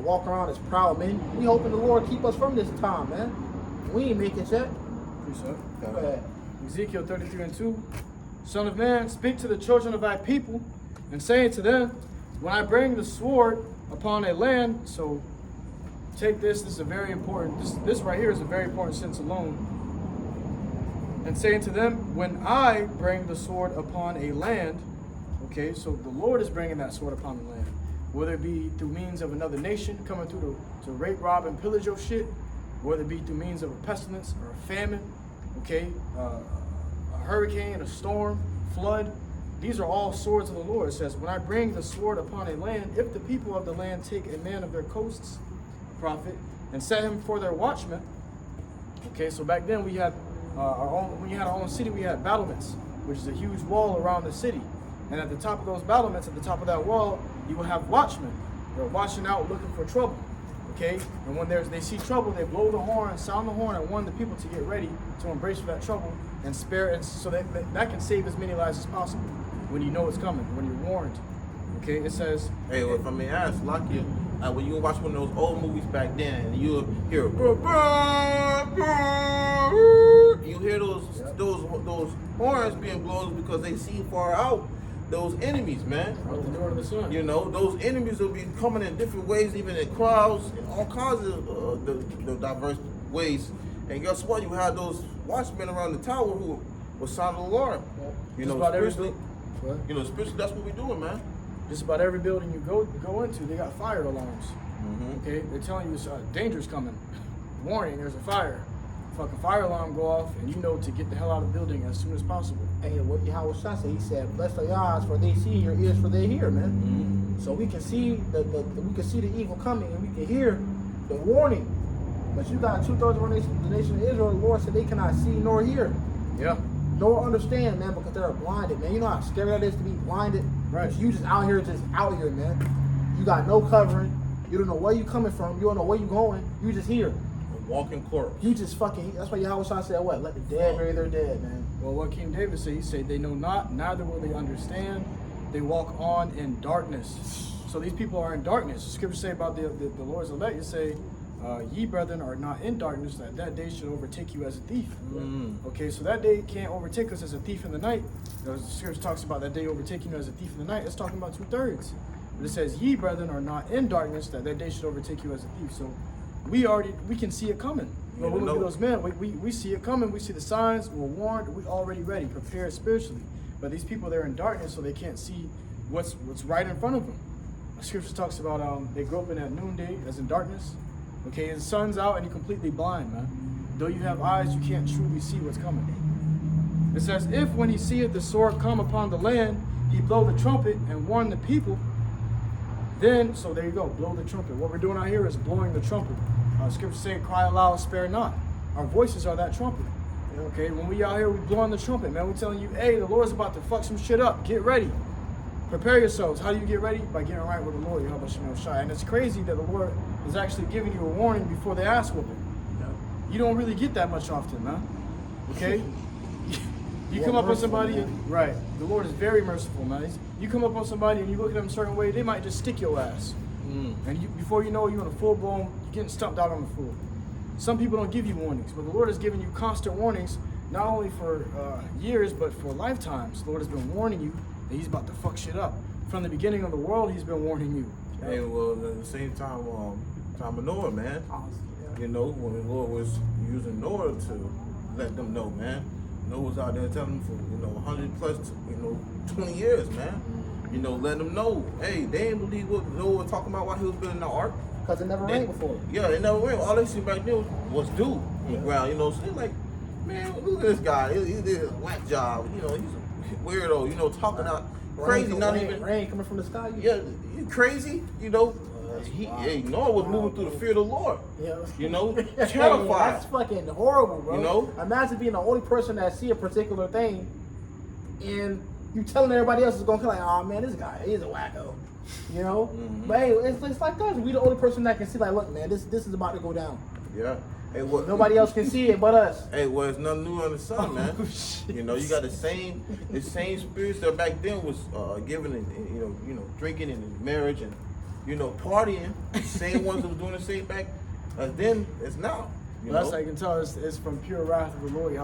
Speaker 1: walking around as proud men. We hoping the Lord keep us from this time, man. We ain't making it yet.
Speaker 2: Precept.
Speaker 1: Go ahead.
Speaker 2: Ezekiel 33:2. Son of man, speak to the children of thy people, and say to them, when I bring the sword upon a land, so take this is a very important, this right here is a very important sentence alone. And saying to them, when I bring the sword upon a land, okay, so the Lord is bringing that sword upon the land, whether it be through means of another nation coming through to rape, rob, and pillage your shit, whether it be through means of a pestilence or a famine, okay, a hurricane, a storm, flood. These are all swords of the Lord. It says, when I bring the sword upon a land, if the people of the land take a man of their coasts, a prophet, and set him for their watchman. Okay, so back then we had when you had our own city, we had battlements, which is a huge wall around the city. And at the top of those battlements, at the top of that wall, you will have watchmen. They're watching out, looking for trouble. Okay, and when they see trouble, they blow the horn, sound the horn, and warn the people to get ready to embrace for that trouble and spare, and so that can save as many lives as possible when you know it's coming, when you're warned. Okay, it says.
Speaker 3: Hey, well, if I may ask, Lakia, when you watch one of those old movies back then, and you hear, you hear those horns being blown because they see far out those enemies, man.
Speaker 2: Out the door of the sun.
Speaker 3: You know, those enemies will be coming in different ways, even in crowds, in all kinds of the diverse ways. And guess what? You had those watchmen around the tower who was sounding the alarm. You know, spiritually, that's what we're doing, man.
Speaker 2: Just about every building you go into, they got fire alarms.
Speaker 3: Mm-hmm.
Speaker 2: Okay, they're telling you danger's coming. Warning, there's a fire. Fucking fire alarm go off, and you know to get the hell out of the building as soon as possible.
Speaker 1: And what Yahweh Shah said, he said, "Bless thy eyes, for they see; your ears, for they hear." Man,
Speaker 3: Mm-hmm.
Speaker 1: so we can see we can see the evil coming, and we can hear the warning. But you got 2/3 of the nation of Israel. The Lord said they cannot see nor hear,
Speaker 2: Yeah.
Speaker 1: nor understand, man, because they're blinded, man. You know how scary that is to be blinded.
Speaker 2: Right.
Speaker 1: You just out here, man. You got no covering. You don't know where you coming from. You don't know where you going. You just here.
Speaker 3: A walking corpse.
Speaker 1: You just fucking. That's why Yahweh Shah said, "What? Let the dead bury their dead, man."
Speaker 2: Well, what King David said, he said, they know not, neither will they understand. They walk on in darkness. So these people are in darkness. The scriptures say about the Lord's elect, it say, ye brethren are not in darkness, that day should overtake you as a thief.
Speaker 3: Mm.
Speaker 2: Okay, so that day can't overtake us as a thief in the night. The scripture talks about that day overtaking you as a thief in the night. It's talking about 2/3. But it says, ye brethren are not in darkness, that day should overtake you as a thief. So we can see it coming. When we look at those men, we see it coming. We see the signs. We're warned. We're already ready, prepared spiritually. But these people, they're in darkness, so they can't see what's right in front of them. The scripture talks about they grope in at noonday, as in darkness. Okay, the sun's out and you're completely blind, man. Though you have eyes, you can't truly see what's coming. It says, if when he seeth the sword come upon the land, he blow the trumpet and warn the people, then, so there you go, blow the trumpet. What we're doing out here is blowing the trumpet. Scripture saying, cry aloud, spare not. Our voices are that trumpet. Okay, when we out here, we blowing the trumpet, man. We're telling you, hey, the Lord's about to fuck some shit up. Get ready. Prepare yourselves. How do you get ready? By getting right with the Lord, Yahweh Shai. And it's crazy that the Lord is actually giving you a warning before the ass whooping. You don't really get that much often, man. Okay? You come up on somebody, right? The Lord is very merciful, man. You come up on somebody and you look at them a certain way, they might just stick your ass. And before you know it, you're in a full blown, you're getting stumped out on the floor. Some people don't give you warnings, but the Lord has given you constant warnings, not only for years, but for lifetimes. The Lord has been warning you that He's about to fuck shit up. From the beginning of the world, He's been warning you.
Speaker 3: Hey, well, at the same time, time of Noah, man. You know, when the Lord was using Noah to let them know, man. Noah was out there telling them for 100 plus 20 years, man. Letting them know, hey, they didn't believe what Noah was talking about while he was building the ark.
Speaker 1: Because it never rained before.
Speaker 3: Yeah, it never rained. All they see back then was dew on the ground. So they're like, man, look at this guy. He did a whack job. He's a weirdo. Talking out crazy. Not even
Speaker 1: rain coming from the sky.
Speaker 3: Yeah, you crazy. Noah was moving through the fear of the Lord.
Speaker 1: Yeah.
Speaker 3: Terrified.
Speaker 1: That's fucking horrible, bro. Imagine being the only person that see a particular thing, and you telling everybody else is gonna be like, oh man, this guy, he's a wacko.
Speaker 3: Mm-hmm.
Speaker 1: But hey, it's like us. We the only person that can see, like, look, man, this is about to go down.
Speaker 3: Yeah. Hey, what?
Speaker 1: Nobody else can see it but us.
Speaker 3: Hey, well, it's nothing new under the sun, man. You got the same spirits that back then was giving and drinking and marriage and partying. The same ones that was doing the same back then as now.
Speaker 2: Well, that's how you can tell it's from pure wrath of the Lord. It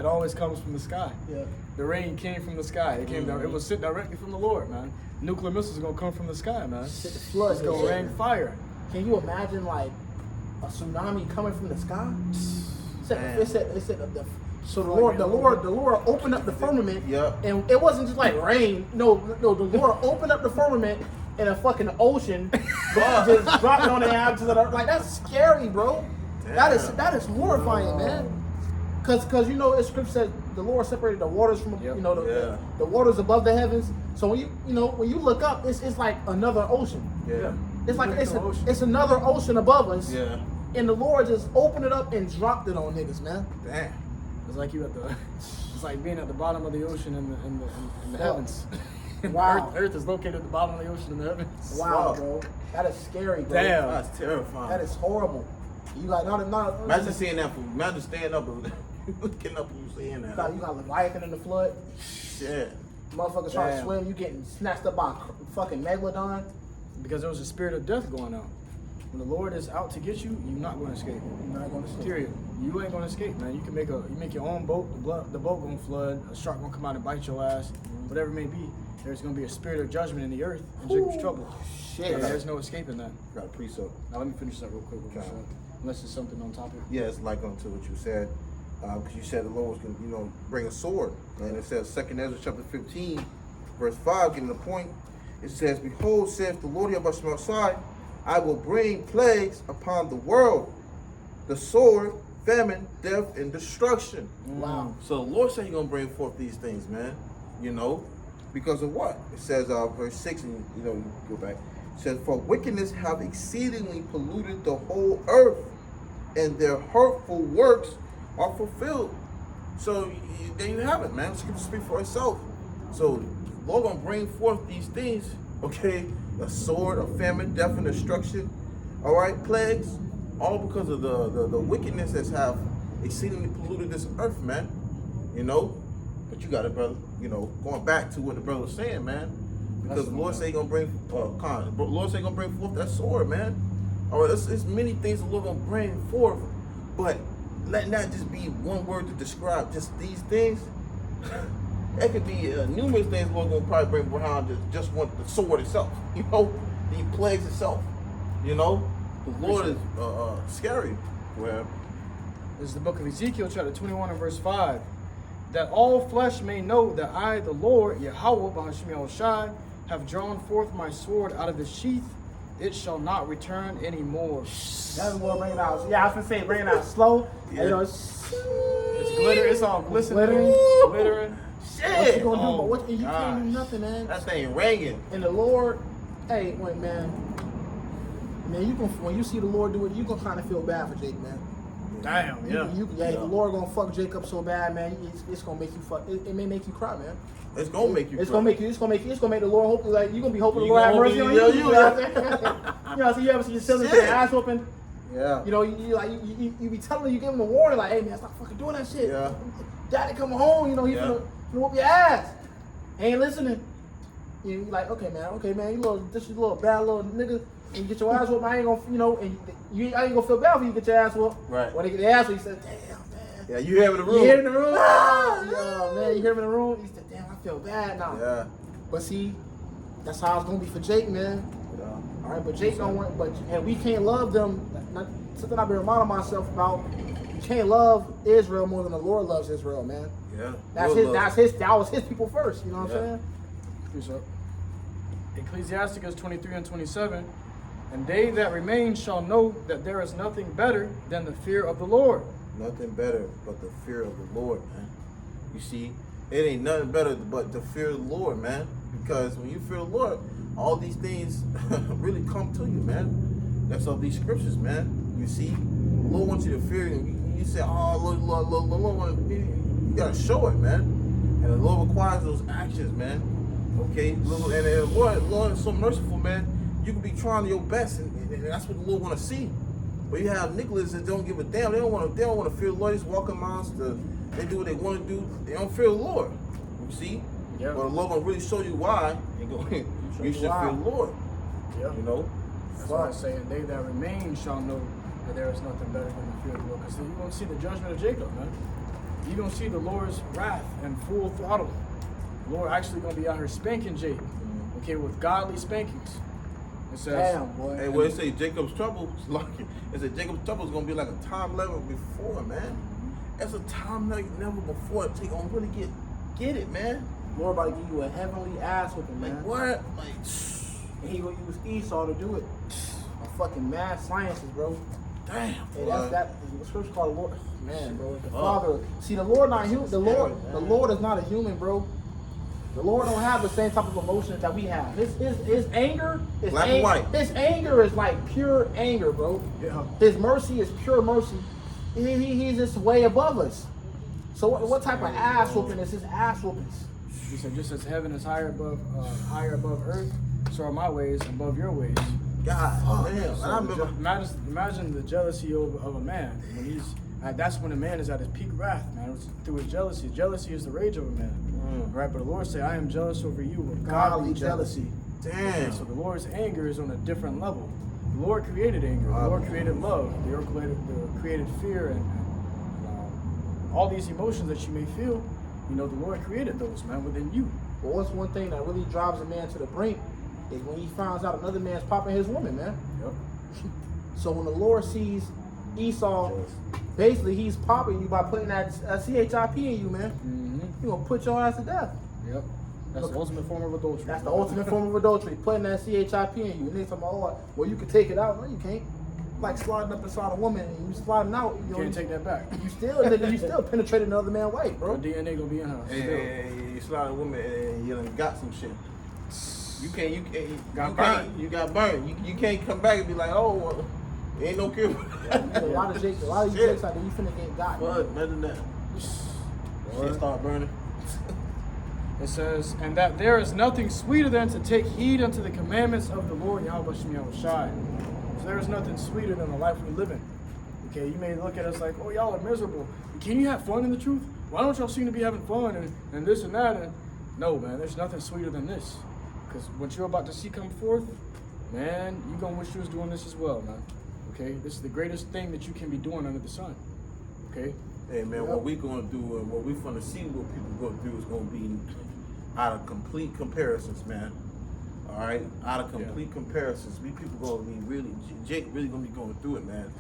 Speaker 2: always comes from the sky.
Speaker 1: Yeah.
Speaker 2: The rain came from the sky. It came down. It was sent directly from the Lord, man. Nuclear missiles are gonna come from the sky, man.
Speaker 1: Shit, the flood.
Speaker 2: It's gonna rain fire.
Speaker 1: Can you imagine like a tsunami coming from the sky? It said so the Lord opened up the firmament, and it wasn't just like rain. No, the Lord opened up the firmament, and a fucking ocean just dropped on the edges of the earth. Like, that's scary, bro. Damn. That is horrifying, man. Cause you know, scripture says the Lord separated the waters from the waters above the heavens. So when you look up, it's like another ocean.
Speaker 3: Yeah.
Speaker 1: It's like it's another ocean above us. Yeah. And the Lord just opened it up and dropped it on niggas, man.
Speaker 3: Damn.
Speaker 2: It's like it's like being at the bottom of the ocean in the heavens.
Speaker 1: Wow.
Speaker 2: Earth is located at the bottom of the ocean in the heavens.
Speaker 1: Wow, bro. That is scary, bro.
Speaker 2: Damn.
Speaker 3: That's terrifying.
Speaker 1: That is horrible. You got not
Speaker 3: imagine seeing that imagine standing up and looking up and you seeing that.
Speaker 1: You got Leviathan in the flood.
Speaker 3: Shit.
Speaker 1: Motherfuckers trying to swim, you getting snatched up by a fucking megalodon.
Speaker 2: Because there was a spirit of death going on. When the Lord is out to get you, you're not going to escape.
Speaker 1: You're not going to escape.
Speaker 2: Period. You ain't going to escape, man. You can make your own boat. The boat going to flood. A shark going to come out and bite your ass. Whatever it may be. There's going to be a spirit of judgment in the earth, and Jacob's trouble.
Speaker 1: Shit.
Speaker 2: There's no escaping that.
Speaker 3: Got a precept.
Speaker 2: Now let me finish that real quick. Unless there's something on topic.
Speaker 3: Yeah, it's like onto what you said. Because you said the Lord was going to, bring a sword. And it says 2 Ezra chapter 15, verse 5, giving the point. It says, "Behold, saith the Lord Yahweh Shai, I will bring plagues upon the world, the sword, famine, death, and destruction."
Speaker 1: Wow.
Speaker 3: So the Lord said He's gonna bring forth these things, man. Because of what? It says, verse 6, and you go back. It says, "For wickedness have exceedingly polluted the whole earth, and their hurtful works are fulfilled." So there you have it, man. Scripture speak for itself. So the Lord gonna bring forth these things, okay? A sword, a famine, death, and destruction. All right, plagues, all because of the wickedness that have exceedingly polluted this earth, man. But you got it, brother. Going back to what the brother was saying, man. Because the Lord say He gonna bring, Lord say He gonna bring forth that sword, man. All right, it's many things the Lord gonna bring forth, but let not just be one word to describe just these things. It could be numerous things the Lord gonna probably bring behind just want the sword itself. The plagues itself. The Lord is scary. Well,
Speaker 2: this is the book of Ezekiel, chapter 21 and verse 5. "That all flesh may know that I, the Lord, Yahweh, B'Hashem Yahushai, have drawn forth my sword out of the sheath. It shall not return anymore."
Speaker 1: That's what bring it out. Yeah, I was gonna say bring it out slow.
Speaker 3: Yeah.
Speaker 1: It's
Speaker 2: glitter. It's all glistening, glittering.
Speaker 1: Shit. What you gonna do? You can't do nothing, man.
Speaker 3: That thing ringing.
Speaker 1: And the Lord, man, when you see the Lord do it, you gonna kind of feel bad for Jake, man.
Speaker 2: Damn,
Speaker 1: The Lord gonna fuck Jacob so bad, man. It's gonna make you fuck. It may make you cry, man.
Speaker 3: It's gonna make you.
Speaker 1: It's gonna make the Lord hope. Like you gonna be hoping the Lord have mercy on you. So you ever see your children get their ass open?
Speaker 3: Yeah.
Speaker 1: You be telling them, you give them a warning, like, "Hey man, stop fucking doing that shit.
Speaker 3: Yeah.
Speaker 1: Daddy coming home. He gonna whoop your ass. Ain't listening." You like, okay man, you little bad little nigga. And you get your ass whooped, I ain't gonna, I ain't gonna feel bad for you get your ass whooped.
Speaker 3: Right.
Speaker 1: When they get their ass whooped, you say, "Damn, man."
Speaker 3: Yeah, you hear him in the room.
Speaker 1: You hear him in the room? Yeah, man, you hear him in the room? He said, "Damn, I feel bad now."
Speaker 3: Yeah.
Speaker 1: But see, that's how it's gonna be for Jake, man.
Speaker 3: Yeah.
Speaker 1: All right, but Jake don't want, and we can't love them. Something I've been reminding myself about. You can't love Israel more than the Lord loves Israel, man.
Speaker 3: Yeah.
Speaker 1: That was his people first. You know what I'm saying?
Speaker 2: Ecclesiasticus 23 and 27. "And they that remain shall know that there is nothing better than the fear of the Lord."
Speaker 3: Nothing better but the fear of the Lord, man. You see, it ain't nothing better but the fear of the Lord, man. Because when you fear the Lord, all these things really come to you, man. That's all these scriptures, man. You see, the Lord wants you to fear Him. You say, "Oh, Lord, you gotta show it, man." And the Lord requires those actions, man. Okay, and the Lord is so merciful, man. You can be trying your best, and that's what the Lord want to see. But you have niggas that don't give a damn. They don't want to fear the Lord. They just walk around. They do what they want to do. They don't fear the Lord. You see?
Speaker 2: Yeah.
Speaker 3: But the Lord gonna really show you why. You should fear the Lord.
Speaker 2: Yeah.
Speaker 3: You know.
Speaker 2: That's why I'm saying, "They that remain shall know that there is nothing better than the fear of the Lord. Because you're going to see the judgment of Jacob, man. You're going to see the Lord's wrath and full throttle. The Lord actually going to be out here spanking Jacob, okay, with godly spankings. It says,
Speaker 1: Damn, boy.
Speaker 3: Hey, well, it say Jacob's trouble. It said Jacob's trouble is gonna be like a time level before, man. It's a time like never before. They gonna really get it, man.
Speaker 1: Lord about to give you a heavenly ass whooping, man.
Speaker 3: Like what? Like,
Speaker 1: And he gonna use Esau to do it. A fucking mad sciences, bro.
Speaker 3: damn.
Speaker 1: And
Speaker 3: boy.
Speaker 1: that's the scripture called the Lord. Man, bro, the Father. See, the Lord not human. The Lord is not a human, bro. The Lord don't have the same type of emotions that we have. His anger is
Speaker 3: Black and white.
Speaker 1: His anger is like pure anger, bro.
Speaker 2: Yeah.
Speaker 1: His mercy is pure mercy. He's just way above us. So what type of ass whooping is his ass whoopings?
Speaker 2: He said, just as heaven is higher above earth, so are my ways above your ways.
Speaker 3: God damn.
Speaker 2: So
Speaker 3: And I remember.
Speaker 2: imagine the jealousy of a man when he's. That's when a man is at his peak wrath, man. It's through his jealousy. Jealousy is the rage of a man, right? But the Lord say, "I am jealous over you with godly jealousy."
Speaker 3: Damn.
Speaker 2: So the Lord's anger is on a different level. The Lord created anger. The Lord created love. The Lord created fear and all these emotions that you may feel. You know, the Lord created those, man, within you.
Speaker 1: But what's one thing that really drives a man to the brink is when he finds out another man's popping his woman, man.
Speaker 2: Yep.
Speaker 1: So when the Lord sees Esau, basically he's popping you by putting that CHIP in you, man.
Speaker 2: Mm-hmm.
Speaker 1: He gonna put your ass to death.
Speaker 2: Yep. That's the ultimate form of adultery.
Speaker 1: That's the ultimate form of adultery, putting that CHIP in you. And then talking about, oh, well, you can take it out. No, you can't. Like sliding up inside a woman and you sliding out.
Speaker 2: You can't take that back.
Speaker 1: You still penetrated another man's wife, bro.
Speaker 2: Your DNA gonna be in her. still.
Speaker 3: Hey, you slide a woman and you done got some shit. You
Speaker 2: Got burned.
Speaker 3: You got burned. You can't come back and be like, oh, well, ain't no cure.
Speaker 1: A lot of these jakes out there, you finna get got.
Speaker 3: What? Imagine that. Shit start burning.
Speaker 2: It says, and that there is nothing sweeter than to take heed unto the commandments of the Lord Yahweh Shem Yahushai. So there is nothing sweeter than the life we live in. Okay, you may look at us like, oh, y'all are miserable. Can you have fun in the truth? Why don't y'all seem to be having fun and this and that? And no, man, there's nothing sweeter than this. Because what you're about to see come forth, man, you're going to wish you was doing this as well, man. Okay, this is the greatest thing that you can be doing under the sun. Okay?
Speaker 3: Hey man, what we gonna do and what we finna see what people gonna do is gonna be out of complete comparisons, man. All right, out of complete comparisons. We people gonna be really, Jake really gonna be going through it, man.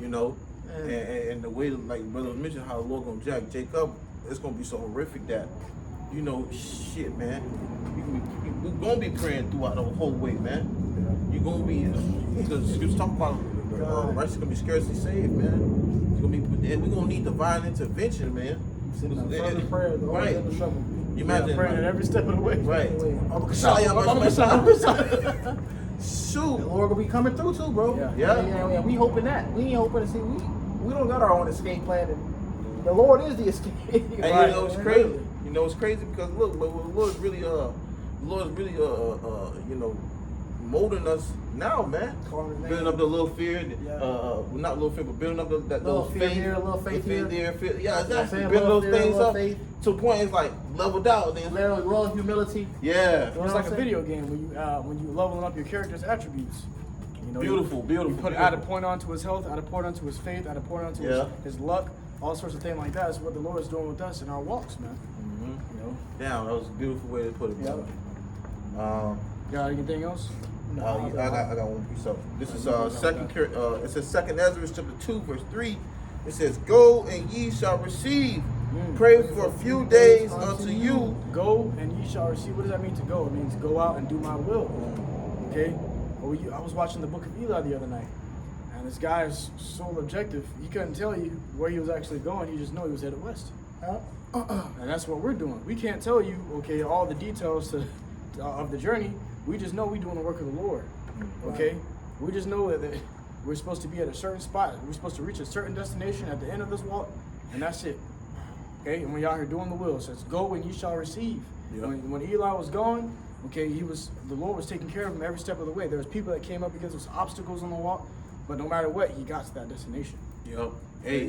Speaker 3: You know, and the way, like brother mentioned, how the Lord gonna jack Jake up, it's gonna be so horrific that, you know, shit, man. We're gonna be praying throughout the whole way, man. You're gonna be, because you talk about righteous gonna be scarcely saved, man. It's gonna be, and we're gonna need divine intervention, man.
Speaker 1: Prayer,
Speaker 3: Right. You imagine
Speaker 2: praying at every step of the way.
Speaker 3: Right. Shoot.
Speaker 1: The Lord gonna be coming through too, bro.
Speaker 3: Yeah.
Speaker 1: We hoping that. We ain't hoping to see. We don't got our own escape plan. And the Lord is the escape.
Speaker 3: And you know it's crazy. You know it's crazy because look, the Lord is really you know, molding us now, man. Building up the little fear, not little fear, but building up that little
Speaker 1: fear
Speaker 3: faith
Speaker 1: here, a little faith here.
Speaker 3: Yeah, exactly.
Speaker 1: Saying,
Speaker 3: Building those
Speaker 1: fear,
Speaker 3: things up
Speaker 1: faith.
Speaker 3: to a point it's like leveled out. Then
Speaker 1: Little humility.
Speaker 3: yeah,
Speaker 2: It's like a video game when you leveling up your character's attributes. You know,
Speaker 3: beautiful.
Speaker 2: You put add a point onto his health, add a point onto his faith, add a point onto his luck, all sorts of things like that. Is what the Lord is doing with us in our walks, man. You know.
Speaker 3: Damn, that was a beautiful way to put it.
Speaker 1: Yep.
Speaker 2: Got anything else?
Speaker 1: No,
Speaker 3: I got one piece of. This is it says 2 Ezra chapter 2 verse 3. It says, "Go and ye shall receive. Pray for a few days unto you."
Speaker 2: Go and ye shall receive. What does that mean to go? It means go out and do my will. Okay. Well, I was watching the book of Eli the other night, and this guy is so objective. He couldn't tell you where he was actually going. He just knew he was headed west. And that's what we're doing. We can't tell you, okay, all the details of the journey. We just know we're doing the work of the Lord. Okay? We just know that we're supposed to be at a certain spot. We're supposed to reach a certain destination at the end of this walk, and that's it. Okay? And when y'all here doing the will, it says, "Go and ye shall receive."
Speaker 3: Yeah.
Speaker 2: When Eli was gone, okay, the Lord was taking care of him every step of the way. There was people that came up against those obstacles on the walk, but no matter what, he got to that destination.
Speaker 3: Yep. Hey,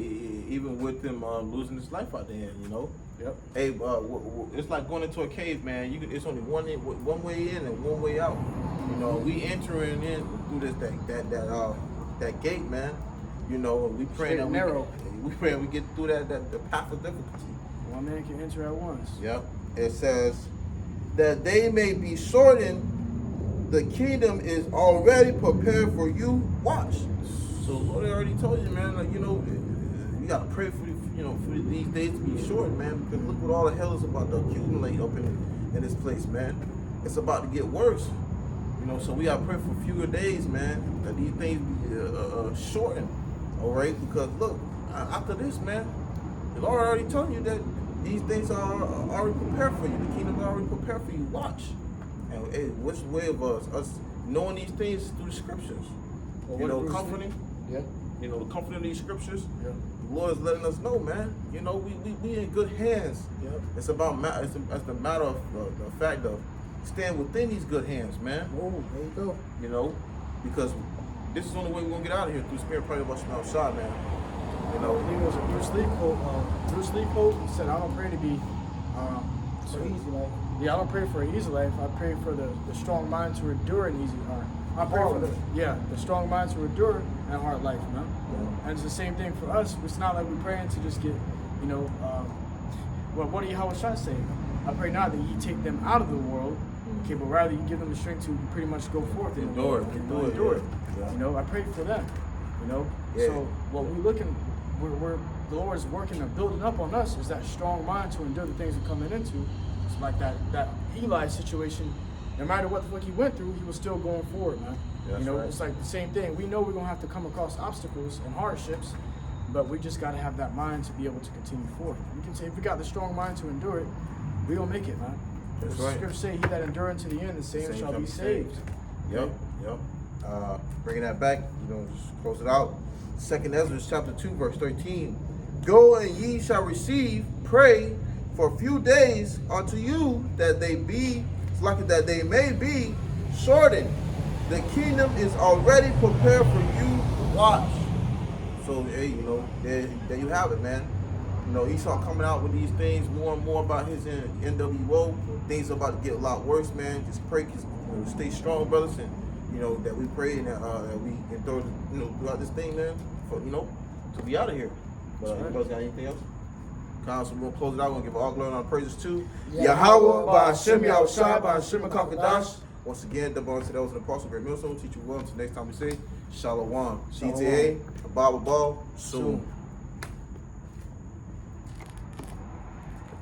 Speaker 3: even with them losing his life out there, you know.
Speaker 2: Yep.
Speaker 3: Hey, it's like going into a cave, man. It's only one way in and one way out. You know, we entering in through that gate, man. You know, we pray that
Speaker 2: narrow.
Speaker 3: we pray we get through that the path of difficulty.
Speaker 2: One man can enter at once.
Speaker 3: Yep. It says that they may be shortened. The kingdom is already prepared for you. Watch. So Lord already told you, man. Like, you know, you gotta pray for for these days to be short, man. Because look what all the hell is about to accumulate up in this place, man. It's about to get worse. You know, so we gotta pray for fewer days, man. That these things be shortened. All right, because look, after this, man, the Lord already told you that these things are already prepared for you. The kingdom is already prepared for you. Watch. And hey, what's the way of us knowing these things through the scriptures?
Speaker 2: Well,
Speaker 3: You know,
Speaker 2: what Bruce
Speaker 3: comforting.
Speaker 2: Yeah.
Speaker 3: You know, the comforting of these scriptures.
Speaker 2: Yeah.
Speaker 3: The Lord is letting us know, man. You know, we in good hands.
Speaker 2: Yep.
Speaker 3: It's about it's the matter of the fact of staying within these good hands, man.
Speaker 1: Oh, there you go.
Speaker 3: You know, because this is the only way we're gonna get out of here through spirit prayer of us outside, man. You know,
Speaker 2: I think it was a Bruce Lee quote. Bruce Lee quote. He said, "I don't pray to be
Speaker 1: So easy, like.
Speaker 2: Yeah, I don't pray for an easy life. I pray for the strong mind to endure an easy heart. I pray for the strong mind to endure a hard life, man.
Speaker 3: Yeah.
Speaker 2: And it's the same thing for us. It's not like we're praying to just get, what do Yahweh Shah say? I pray not that ye take them out of the world, okay, but rather you give them the strength to pretty much go forth in the world. Endure it.
Speaker 3: Yeah.
Speaker 2: You know, I pray for that. You know,
Speaker 3: Yeah.
Speaker 2: so what we're looking, we're the Lord is working and building up on us is that strong mind to endure the things we're coming into. It's like that Eli situation. No matter what the fuck he went through, he was still going forward, man.
Speaker 3: That's right.
Speaker 2: It's like the same thing. We know we're gonna have to come across obstacles and hardships, but we just gotta have that mind to be able to continue forward. We can say if we got the strong mind to endure it, we gonna make it, man.
Speaker 3: That's
Speaker 2: The
Speaker 3: right.
Speaker 2: scriptures say, "He that endureth to the end, the same shall be saved."
Speaker 3: Yep. Bringing that back, just close it out. 2 Ezra chapter 2, verse 13. Go and ye shall receive, pray for a few days unto you that they may be shortened. The kingdom is already prepared for you. Watch. So hey, there you have it, man. Esau coming out with these things more and more about his NWO. Things are about to get a lot worse, man. Just pray, stay strong, brothers, and that we pray and that we endure, throughout this thing, man. For to be out of here. But anybody got anything else? So we're gonna close it out. We're gonna give all glory and all praises to Yahweh, by Hashem, Yahushua, by Hashem, Kakadash. Once again, the bones to those in the apostle, great millstone, teach you well. Until next time we say, Shalom. CTA, Bible Ball, soon.